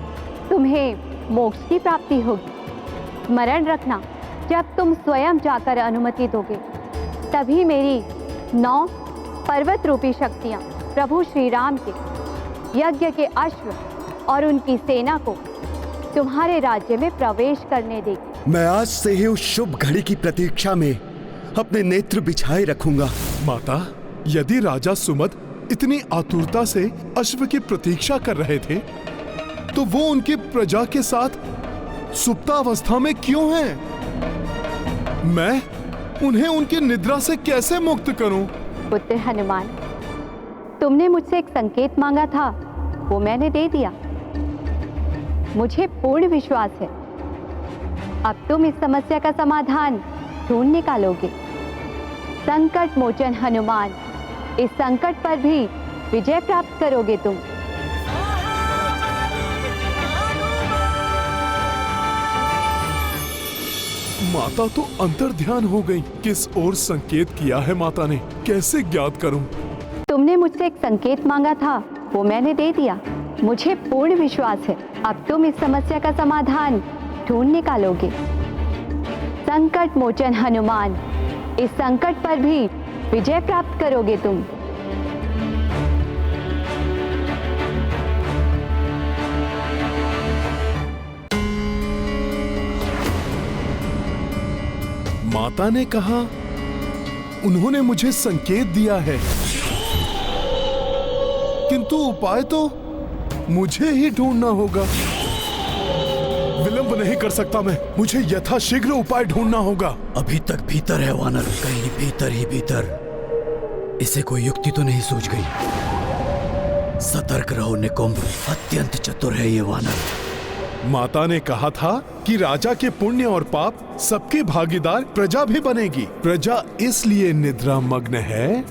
तुम्हें मोक्ष की प्राप्ति होगी। स्मरण रखना, जब तुम स्वयं जाकर अनुमति दोगे तभी मेरी 9 पर्वत रूपी शक्तियाँ प्रभु श्री राम के यज्ञ के अश्व और उनकी सेना को तुम्हारे राज्य में प्रवेश करने देगी। मैं आज से ही उस शुभ घड़ी की प्रतीक्षा में अपने नेत्र बिछाए रखूंगा। माता, यदि राजा सुमत इतनी आतुरता से अश्व की प्रतीक्षा कर रहे थे तो वो उनकी प्रजा के साथ सुप्तावस्था में क्यों हैं? मैं उन्हें उनकी निद्रा से कैसे मुक्त करूं? पुत्र हनुमान, तुमने मुझसे एक संकेत मांगा था, वो मैंने दे दिया। मुझे पूर्ण विश्वास है अब तुम इस समस्या का समाधान ढूंढ निकालोगे। संकट मोचन हनुमान, इस संकट पर भी विजय प्राप्त करोगे तुम। माता तो अंतर्ध्यान हो गई। किस ओर संकेत किया है माता ने, कैसे ज्ञात करूं? तुमने मुझसे एक संकेत मांगा था, वो मैंने दे दिया। मुझे पूर्ण विश्वास है अब तुम इस समस्या का समाधान ढूंढ निकालोगे। संकट मोचन हनुमान, इस संकट पर भी विजय प्राप्त करोगे तुम। माता ने कहा, उन्होंने मुझे संकेत दिया है, किंतु उपाय तो मुझे ही ढूंढना होगा। विलंब नहीं कर सकता मैं, मुझे यथाशीघ्र उपाय ढूंढना होगा। अभी तक भीतर है वानर, कहीं भीतर ही भीतर। इसे कोई युक्ति तो नहीं सूझ गई। सतर्क रहो निकुंभ, अत्यंत चतुर है ये वानर। माता ने कहा था कि राजा के पुण्य और पाप सबके भागीदार प्रजा भी बनेगी। प्रजा इसलिए निद्रा मग्न है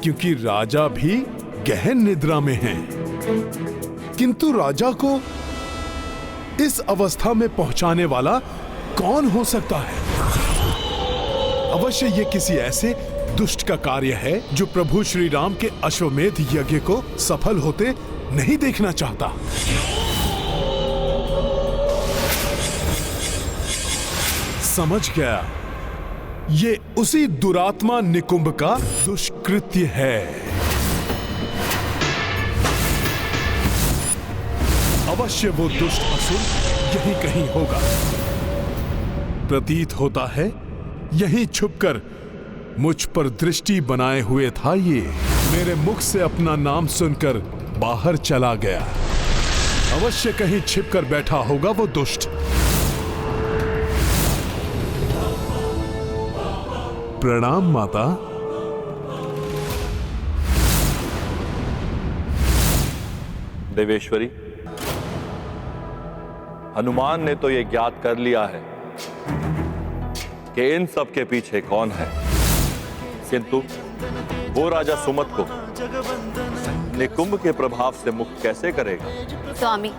क्योंकि राजा भी गहन निद्रा में है। किंतु राजा को इस अवस्था में पहुंचाने वाला कौन हो सकता है? अवश्य ये किसी ऐसे दुष्ट का कार्य है जो प्रभु श्री राम के अश्वमेध यज्ञ को सफल होते नहीं देखना चाहता। समझ गया, ये उसी दुरात्मा निकुंभ का दुष्कृत्य है। अवश्य वो दुष्ट असुर यहीं कहीं होगा। प्रतीत होता है यहीं छुपकर मुझ पर दृष्टि बनाए हुए था ये। मेरे मुख से अपना नाम सुनकर बाहर चला गया। अवश्य कहीं छिपकर बैठा होगा वो दुष्ट। प्रणाम माता। देवेश्वरी, हनुमान ने तो ये ज्ञात कर लिया है कि इन सब के पीछे कौन है, किंतु वो राजा सुमत को निकुंभ के प्रभाव से मुक्त कैसे करेगा? स्वामी,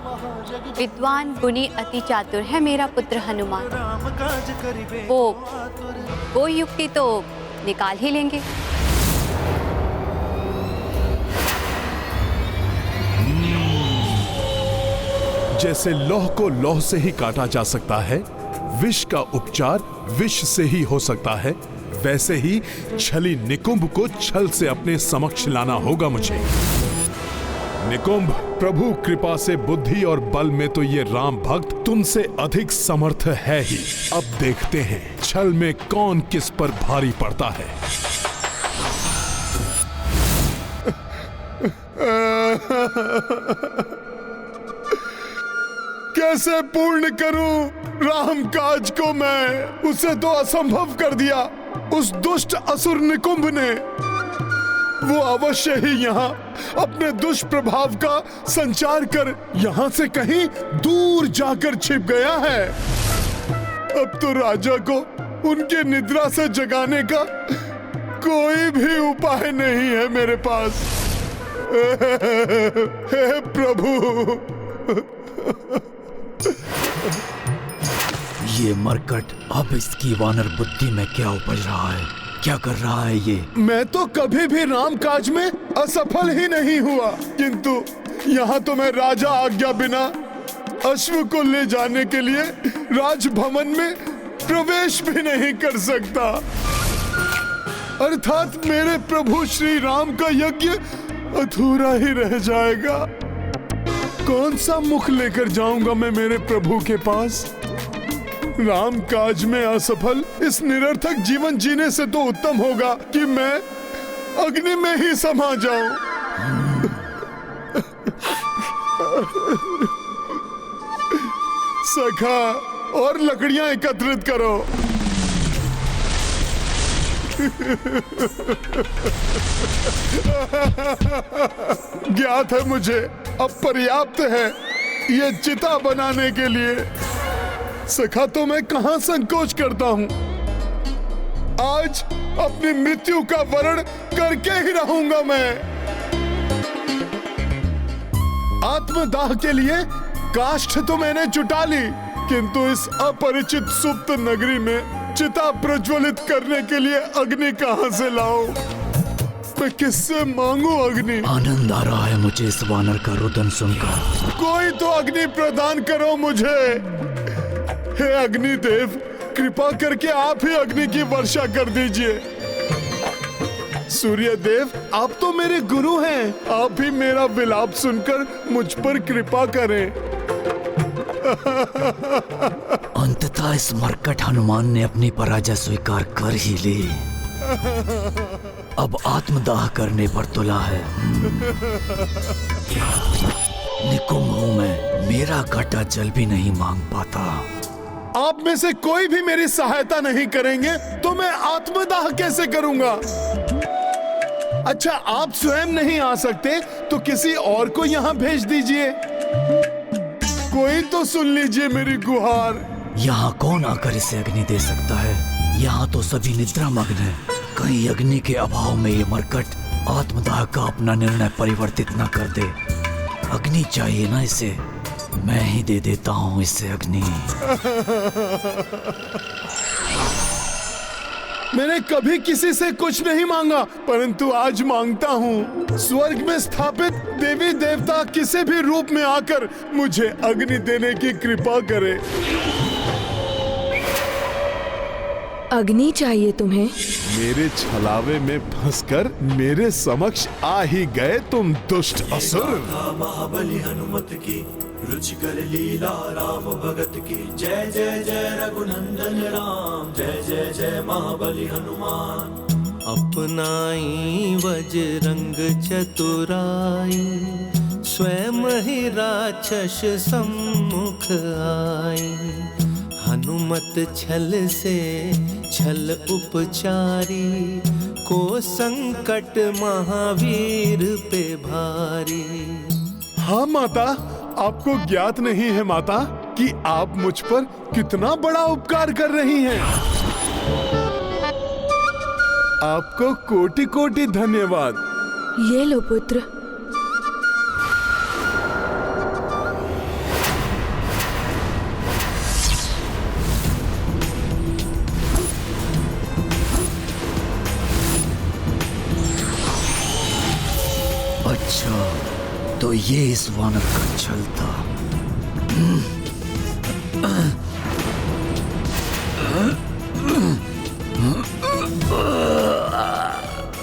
विद्वान गुणी अति चातुर है मेरा पुत्र हनुमान। वो युक्ति तो निकाल ही लेंगे। जैसे लौह को लौह से ही काटा जा सकता है, विष का उपचार विष से ही हो सकता है, वैसे ही छली निकुंभ को छल से अपने समक्ष लाना होगा मुझे। निकुंभ, प्रभु कृपा से बुद्धि और बल में तो ये राम भक्त तुमसे अधिक समर्थ है ही। अब देखते हैं छल में कौन किस पर भारी पड़ता है। कैसे पूर्ण करूं राम काज को मैं? उसे तो असंभव कर दिया उस दुष्ट असुर निकुंभ ने। वो अवश्य ही यहाँ अपने दुष्प्रभाव का संचार कर यहाँ से कहीं दूर जाकर छिप गया है। अब तो राजा को उनके निद्रा से जगाने का कोई भी उपाय नहीं है मेरे पास। हे प्रभु। ये मरकट अब इसकी वानर बुद्धि में क्या उपज रहा है? क्या कर रहा है ये? मैं तो कभी भी राम काज में असफल ही नहीं हुआ, किंतु यहाँ तो मैं राजा आज्ञा बिना अश्व को ले जाने के लिए राजभवन में प्रवेश भी नहीं कर सकता। अर्थात मेरे प्रभु श्री राम का यज्ञ अधूरा ही रह जाएगा। कौन सा मुख लेकर जाऊंगा मैं मेरे प्रभु के पास? राम काज में असफल इस निरर्थक जीवन जीने से तो उत्तम होगा कि मैं अग्नि में ही समा जाऊं। सखा, और लकड़ियां एकत्रित करो। ज्ञात है मुझे अब पर्याप्त है ये चिता बनाने के लिए। सखा, तो मैं कहां संकोच करता हूं। आज अपनी मृत्यु का वर्ण करके ही रहूंगा मैं। आत्मदाह के लिए काष्ठ तो मैंने जुटा ली, किंतु इस अपरिचित सुप्त नगरी में चिता प्रज्वलित करने के लिए अग्नि कहां से लाऊं? मैं किससे मांगू अग्नि? आनंद आ रहा है मुझे इस वानर का रुदन सुनकर। कोई तो अग्नि प्रदान करो मुझे। हे अग्निदेव, कृपा करके आप ही अग्नि की वर्षा कर दीजिए। सूर्य देव, आप तो मेरे गुरु हैं। आप ही मेरा विलाप सुनकर मुझ पर कृपा करें। अंततः इस मरकट हनुमान ने अपनी पराजय स्वीकार कर ही ली। अब आत्मदाह करने पर तुला है। निकुंभ हूं मैं, मेरा घटा जल भी नहीं मांग पाता। आप में से कोई भी मेरी सहायता नहीं करेंगे तो मैं आत्मदाह कैसे करूंगा? अच्छा, आप स्वयं नहीं आ सकते तो किसी और को यहाँ भेज दीजिए। कोई तो सुन लीजिए मेरी गुहार। यहाँ कौन आकर इसे अग्नि दे सकता है? यहाँ तो सभी निद्रा मग्न है। कहीं अग्नि के अभाव में ये मरकट आत्मदाह का अपना निर्णय परिवर्तित न कर दे। अग्नि चाहिए ना इसे, मैं ही दे देता हूँ इसे अग्नि। मैंने कभी किसी से कुछ नहीं मांगा, परंतु आज मांगता हूँ। स्वर्ग में स्थापित देवी देवता किसी भी रूप में आकर मुझे अग्नि देने की कृपा करे। अग्नि चाहिए तुम्हें? मेरे छलावे में फंसकर मेरे समक्ष आ ही गए तुम दुष्ट असुर। महाबली हनुमत की रुचिकर लीला राम भगत की। जय जय जय रघुनंदन राम, जय जय जय महाबली हनुमान। अपनाई वज्रंग चतुराई, स्वयं ही राक्षस सम्मुख आई। हनुमत छल से छल उपचारी, को संकट महावीर पे भारी। हाँ माता, आपको ज्ञात नहीं है माता कि आप मुझ पर कितना बड़ा उपकार कर रही हैं। आपको कोटि कोटि धन्यवाद। ये लो पुत्र। अच्छा, तो ये इस वानर का छल था।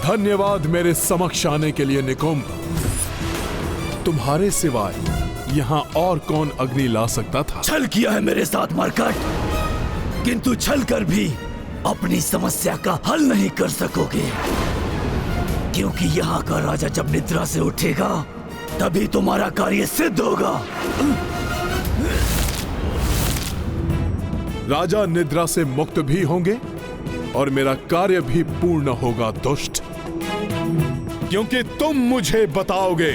धन्यवाद मेरे समक्ष आने के लिए निकुंभ। तुम्हारे सिवाय यहाँ और कौन अग्नि ला सकता था? छल किया है मेरे साथ मरकट, किंतु छल कर भी अपनी समस्या का हल नहीं कर सकोगे, क्योंकि यहाँ का राजा जब निद्रा से उठेगा तभी तुम्हारा कार्य सिद्ध होगा। राजा निद्रा से मुक्त भी होंगे और मेरा कार्य भी पूर्ण होगा दुष्ट, क्योंकि तुम मुझे बताओगे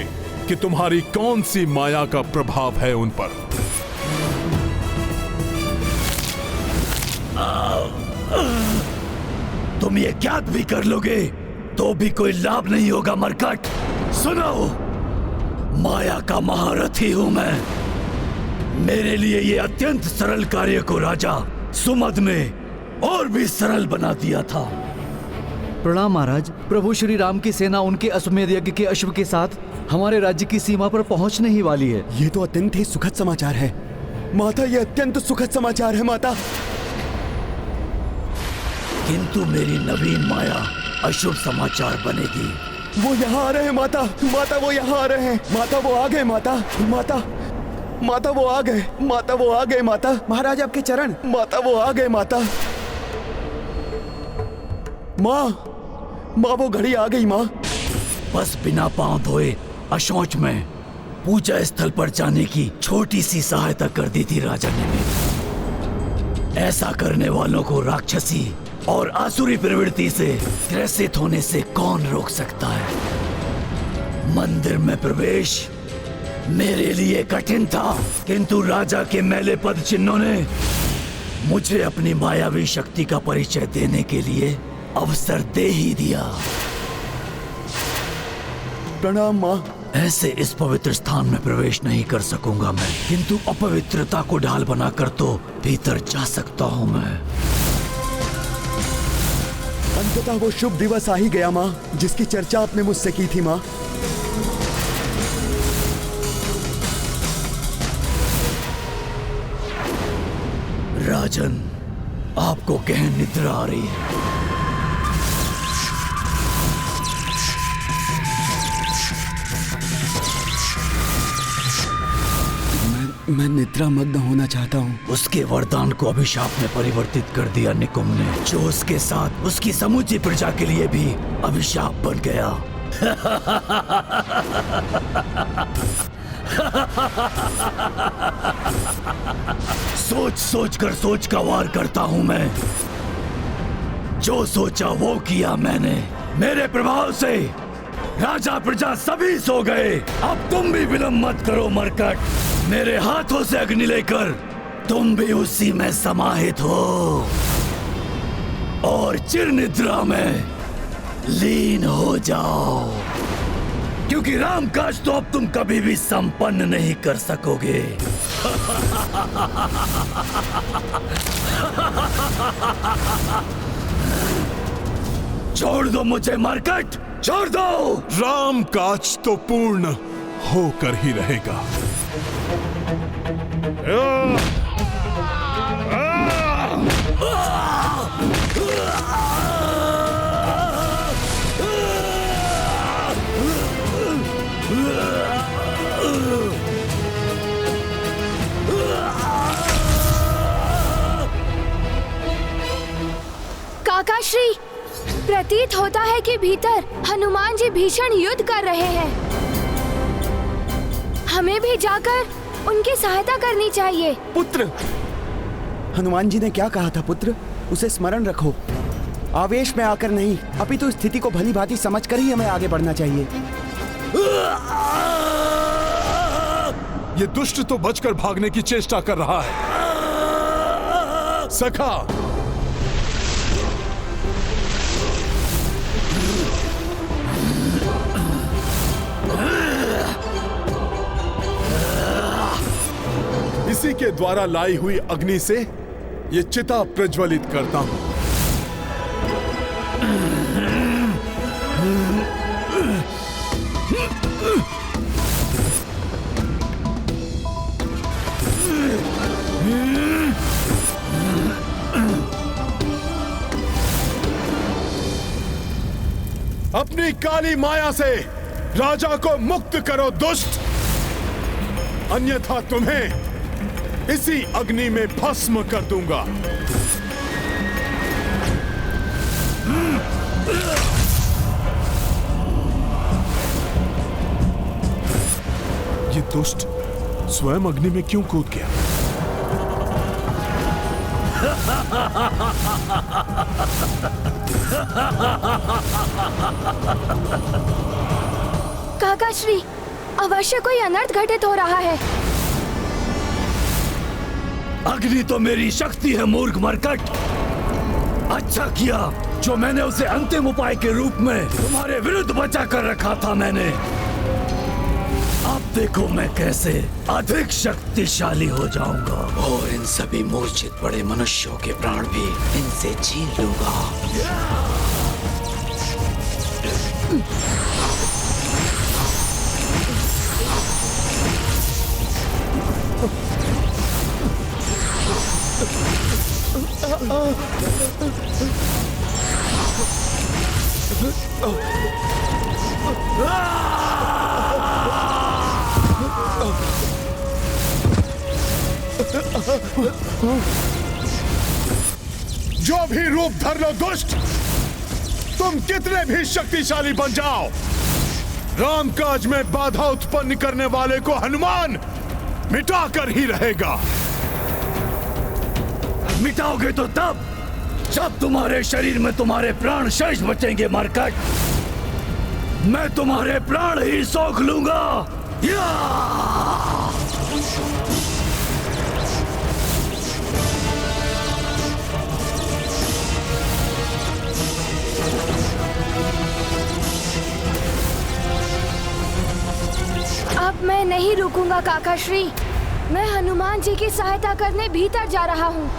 कि तुम्हारी कौन सी माया का प्रभाव है उन पर। तुम ये ज्ञात भी कर लोगे तो भी कोई लाभ नहीं होगा मरकट। सुनो, माया का महारथी हूं मैं। मेरे लिए ये अत्यंत सरल कार्य को राजा सुमद ने और भी सरल बना दिया था। प्रणाम महाराज। प्रभु श्री राम की सेना उनके अश्वमेध यज्ञ के अश्व के साथ हमारे राज्य की सीमा पर पहुंचने ही वाली है। ये तो अत्यंत ही सुखद समाचार है माता, ये अत्यंत सुखद समाचार है माता। किंतु मेरी नवीन माया अशुभ समाचार बनेगी। वो यहाँ आ रहे हैं माता, माता वो यहाँ आ रहे हैं, माता वो आ गए, माता माता माता वो आ गए, माता वो आ गए, माता महाराज आपके चरण, माता वो आ गए, माता माँ माँ वो घड़ी आ गई माँ। बस बिना पांव धोए अशौच में पूजा स्थल पर जाने की छोटी सी सहायता कर दी थी राजा ने मेरी। ऐसा करने वालों को राक्षसी और आसुरी प्रवृत्ति से ग्रसित होने से कौन रोक सकता है। मंदिर में प्रवेश मेरे लिए कठिन था, किंतु राजा के मैले पद चिन्हों ने मुझे अपनी मायावी शक्ति का परिचय देने के लिए अवसर दे ही दिया। प्रणाम माँ। ऐसे इस पवित्र स्थान में प्रवेश नहीं कर सकूंगा मैं, किंतु अपवित्रता को ढाल बनाकर तो भीतर जा सकता हूँ मैं। अंततः वो शुभ दिवस आ ही गया माँ, जिसकी चर्चा आपने मुझसे की थी माँ। राजन, आपको गहन निद्रा आ रही है। मैं निद्रा मग्न होना चाहता हूँ। उसके वरदान को अभिशाप में परिवर्तित कर दिया निकुंभ ने, जो उसके साथ उसकी समूची प्रजा के लिए भी अभिशाप बन गया। सोच सोच कर सोच का वार करता हूं मैं। जो सोचा वो किया मैंने। मेरे प्रभाव से राजा प्रजा सभी सो गए। अब तुम भी विलंब मत करो मरकट। मेरे हाथों से अग्नि लेकर तुम भी उसी में समाहित हो और चिर निद्रा में लीन हो जाओ, क्योंकि राम काज तो अब तुम कभी भी संपन्न नहीं कर सकोगे। छोड़ दो मुझे मरकट, छोड़ दो। राम काज तो पूर्ण होकर ही रहेगा। काकाश्री, प्रतीत होता है कि भीतर हनुमान जी भीषण युद्ध कर रहे हैं। हमें भी जाकर उनकी सहायता करनी चाहिए। पुत्र, हनुमान जी ने क्या कहा था पुत्र? उसे स्मरण रखो। आवेश में आकर नहीं, अपितु स्थिति को भली भांति समझकर ही हमें आगे बढ़ना चाहिए। ये दुष्ट तो बचकर भागने की चेष्टा कर रहा है। सखा, इसी के द्वारा लाई हुई अग्नि से ये चिता प्रज्वलित करता हूं। अपनी काली माया से राजा को मुक्त करो दुष्ट, अन्यथा तुम्हें इसी अग्नि में भस्म कर दूंगा। ये दुष्ट स्वयं अग्नि में क्यों कूद गया? काकाश्री, अवश्य कोई अनर्थ घटित हो रहा है। अग्नि तो मेरी शक्ति है मूर्ख मरकट। अच्छा किया जो मैंने उसे अंतिम उपाय के रूप में तुम्हारे विरुद्ध बचा कर रखा था मैंने। अब देखो मैं कैसे अधिक शक्तिशाली हो जाऊंगा और इन सभी मूर्छित पड़े मनुष्यों के प्राण भी इनसे छीन लूंगा। जो भी रूप धर लो दुष्ट, तुम कितने भी शक्तिशाली बन जाओ, रामकाज में बाधा उत्पन्न करने वाले को हनुमान मिटाकर ही रहेगा। मिटाओगे तो तब जब तुम्हारे शरीर में तुम्हारे प्राण शेष बचेंगे मरकट। मैं तुम्हारे प्राण ही सोख लूंगा। अब मैं नहीं रुकूंगा काकाश्री। मैं हनुमान जी की सहायता करने भीतर जा रहा हूँ।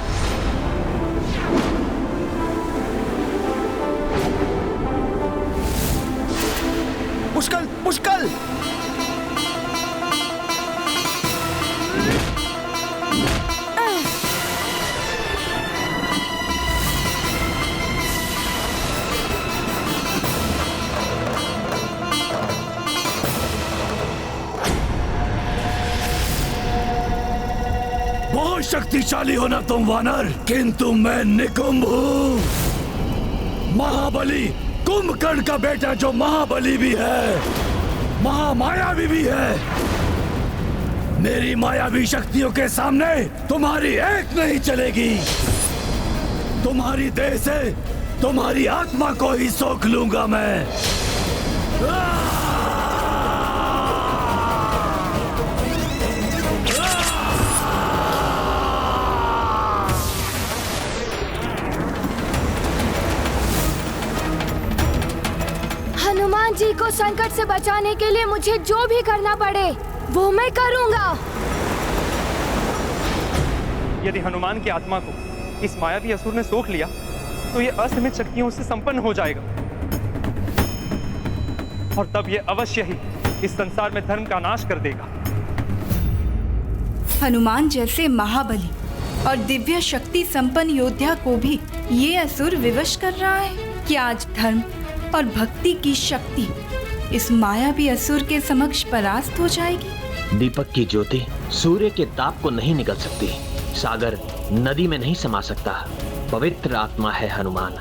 पुष्कल, पुष्कल! शक्तिशाली हो ना तुम वानर, किंतु मैं निकुंभ हूँ। महाबली कुंभकर्ण का बेटा जो महाबली भी है, महामायावी भी है। मेरी मायावी शक्तियों के सामने तुम्हारी एक नहीं चलेगी। तुम्हारी देह से तुम्हारी आत्मा को ही सोख लूंगा मैं। हनुमान जी को संकट से बचाने के लिए मुझे जो भी करना पड़े वो मैं करूंगा। यदि हनुमान की आत्मा को इस मायावी असुर ने सोख लिया तो ये असीमित शक्तियों से संपन्न हो जाएगा और तब ये अवश्य ही इस संसार में धर्म का नाश कर देगा। हनुमान जैसे महाबली और दिव्य शक्ति संपन्न योद्धा को भी ये असुर विवश कर रहा है कि आज धर्म और भक्ति की शक्ति इस मायावी असुर के समक्ष परास्त हो जाएगी। दीपक की ज्योति सूर्य के ताप को नहीं निगल सकती, सागर नदी में नहीं समा सकता। पवित्र आत्मा है हनुमान।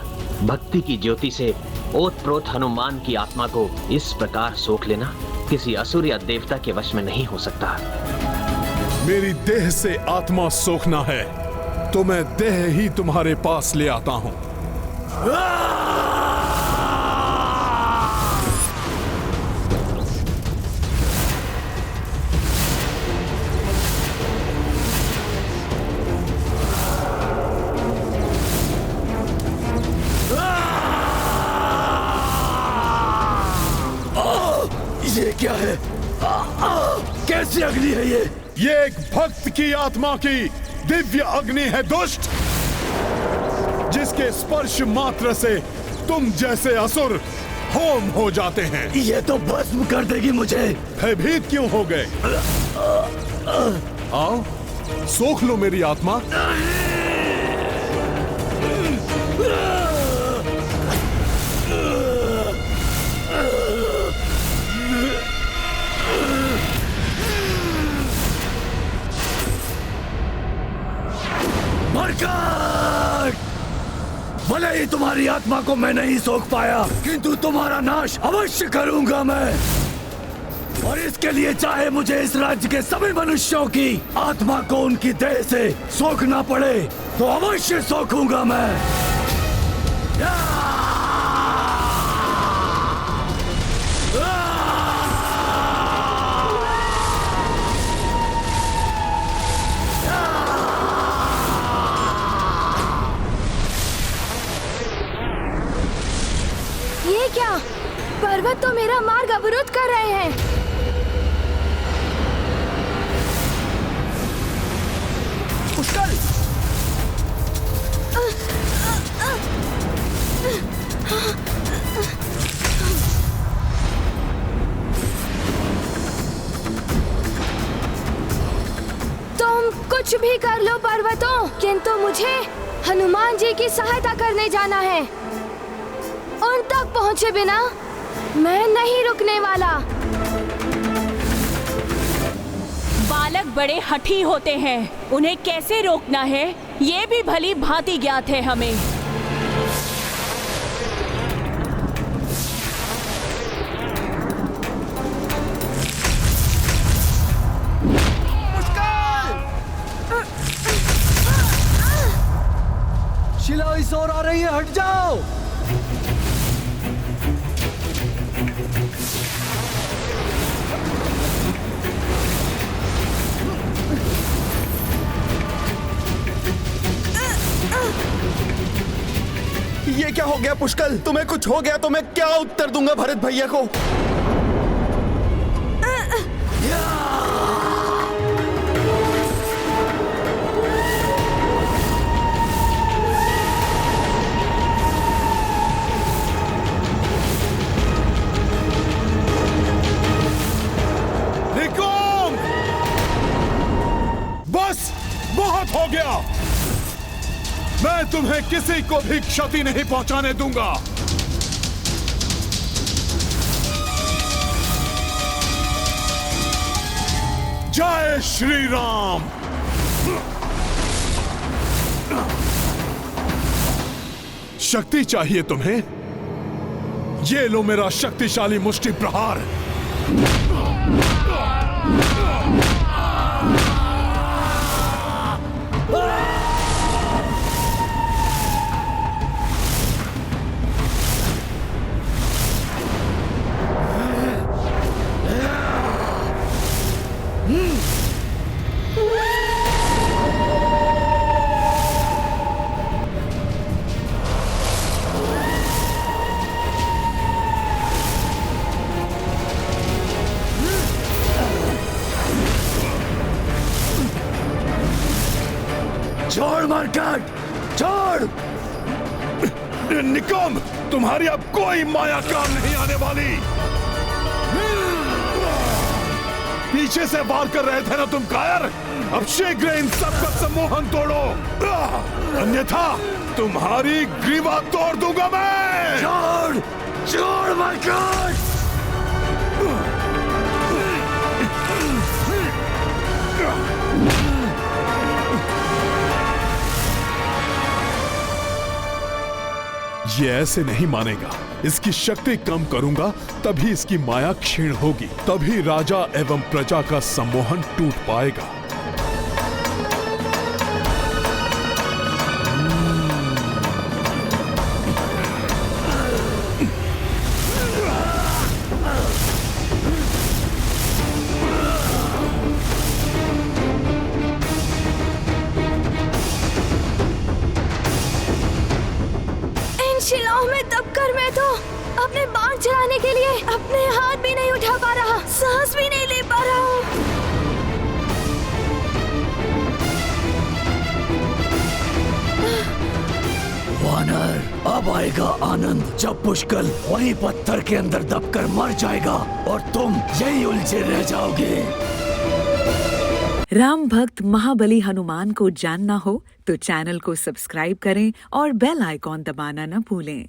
भक्ति की ज्योति से ओतप्रोत हनुमान की आत्मा को इस प्रकार सोख लेना किसी असुर या देवता के वश में नहीं हो सकता। मेरी देह से आत्मा सोखना है तो मैं देह ही तुम्हारे पास ले आता हूं। ये क्या है? कैसी अग्नि है ये? ये एक भक्त की आत्मा की दिव्य अग्नि है दुष्ट, जिसके स्पर्श मात्र से तुम जैसे असुर होम हो जाते हैं। ये तो भस्म कर देगी मुझे। भयभीत क्यों हो गए? आओ सोख लो मेरी आत्मा। भले ही तुम्हारी आत्मा को मैं नहीं सोख पाया, किंतु तुम्हारा नाश अवश्य करूंगा मैं। और इसके लिए चाहे मुझे इस राज्य के सभी मनुष्यों की आत्मा को उनकी देह से सोखना पड़े तो अवश्य सोखूंगा मैं। ये क्या? पर्वत तो मेरा मार्ग अवरुद्ध कर रहे हैं। पुष्कर! तुम कुछ भी कर लो पर्वतों, किंतु मुझे हनुमान जी की सहायता करने जाना है। उन तक पहुंचे बिना मैं नहीं रुकने वाला। बालक बड़े हठी होते हैं, उन्हें कैसे रोकना है ये भी भली भांति ज्ञात है हमें। शिला इस ओर आ रही है, हट जाओ। ये क्या हो गया पुष्कर? तुम्हें कुछ हो गया तो मैं क्या उत्तर दूंगा भरत भैया को? निकुंभ! बस बहुत हो गया। मैं तुम्हें किसी को भी क्षति नहीं पहुंचाने दूंगा। जय श्री राम। शक्ति चाहिए तुम्हें? ये लो मेरा शक्तिशाली मुष्टि प्रहार। छोड़ मरकट, छोड़! निकम, तुम्हारी अब कोई माया काम नहीं आने वाली। पीछे से वार कर रहे थे ना तुम कायर? अब शीघ्र इन सबका सम्मोहन तोड़ो, अन्यथा तुम्हारी ग्रीवा तोड़ दूंगा मैं। छोड़, छोड़ मरकट! ये ऐसे नहीं मानेगा। इसकी शक्ति कम करूंगा तभी इसकी माया क्षीण होगी, तभी राजा एवं प्रजा का सम्मोहन टूट पाएगा। शिलाओं में दबकर मैं तो अपने बाण चलाने के लिए अपने हाथ भी नहीं उठा पा रहा, सांस भी नहीं ले पा रहा हूँ। वानर, अब आएगा आनंद जब पुष्कल वही पत्थर के अंदर दबकर मर जाएगा और तुम यही उलझे रह जाओगे। राम भक्त महाबली हनुमान को जानना हो तो चैनल को सब्सक्राइब करें और बेल आइकॉन दबाना न भूलें।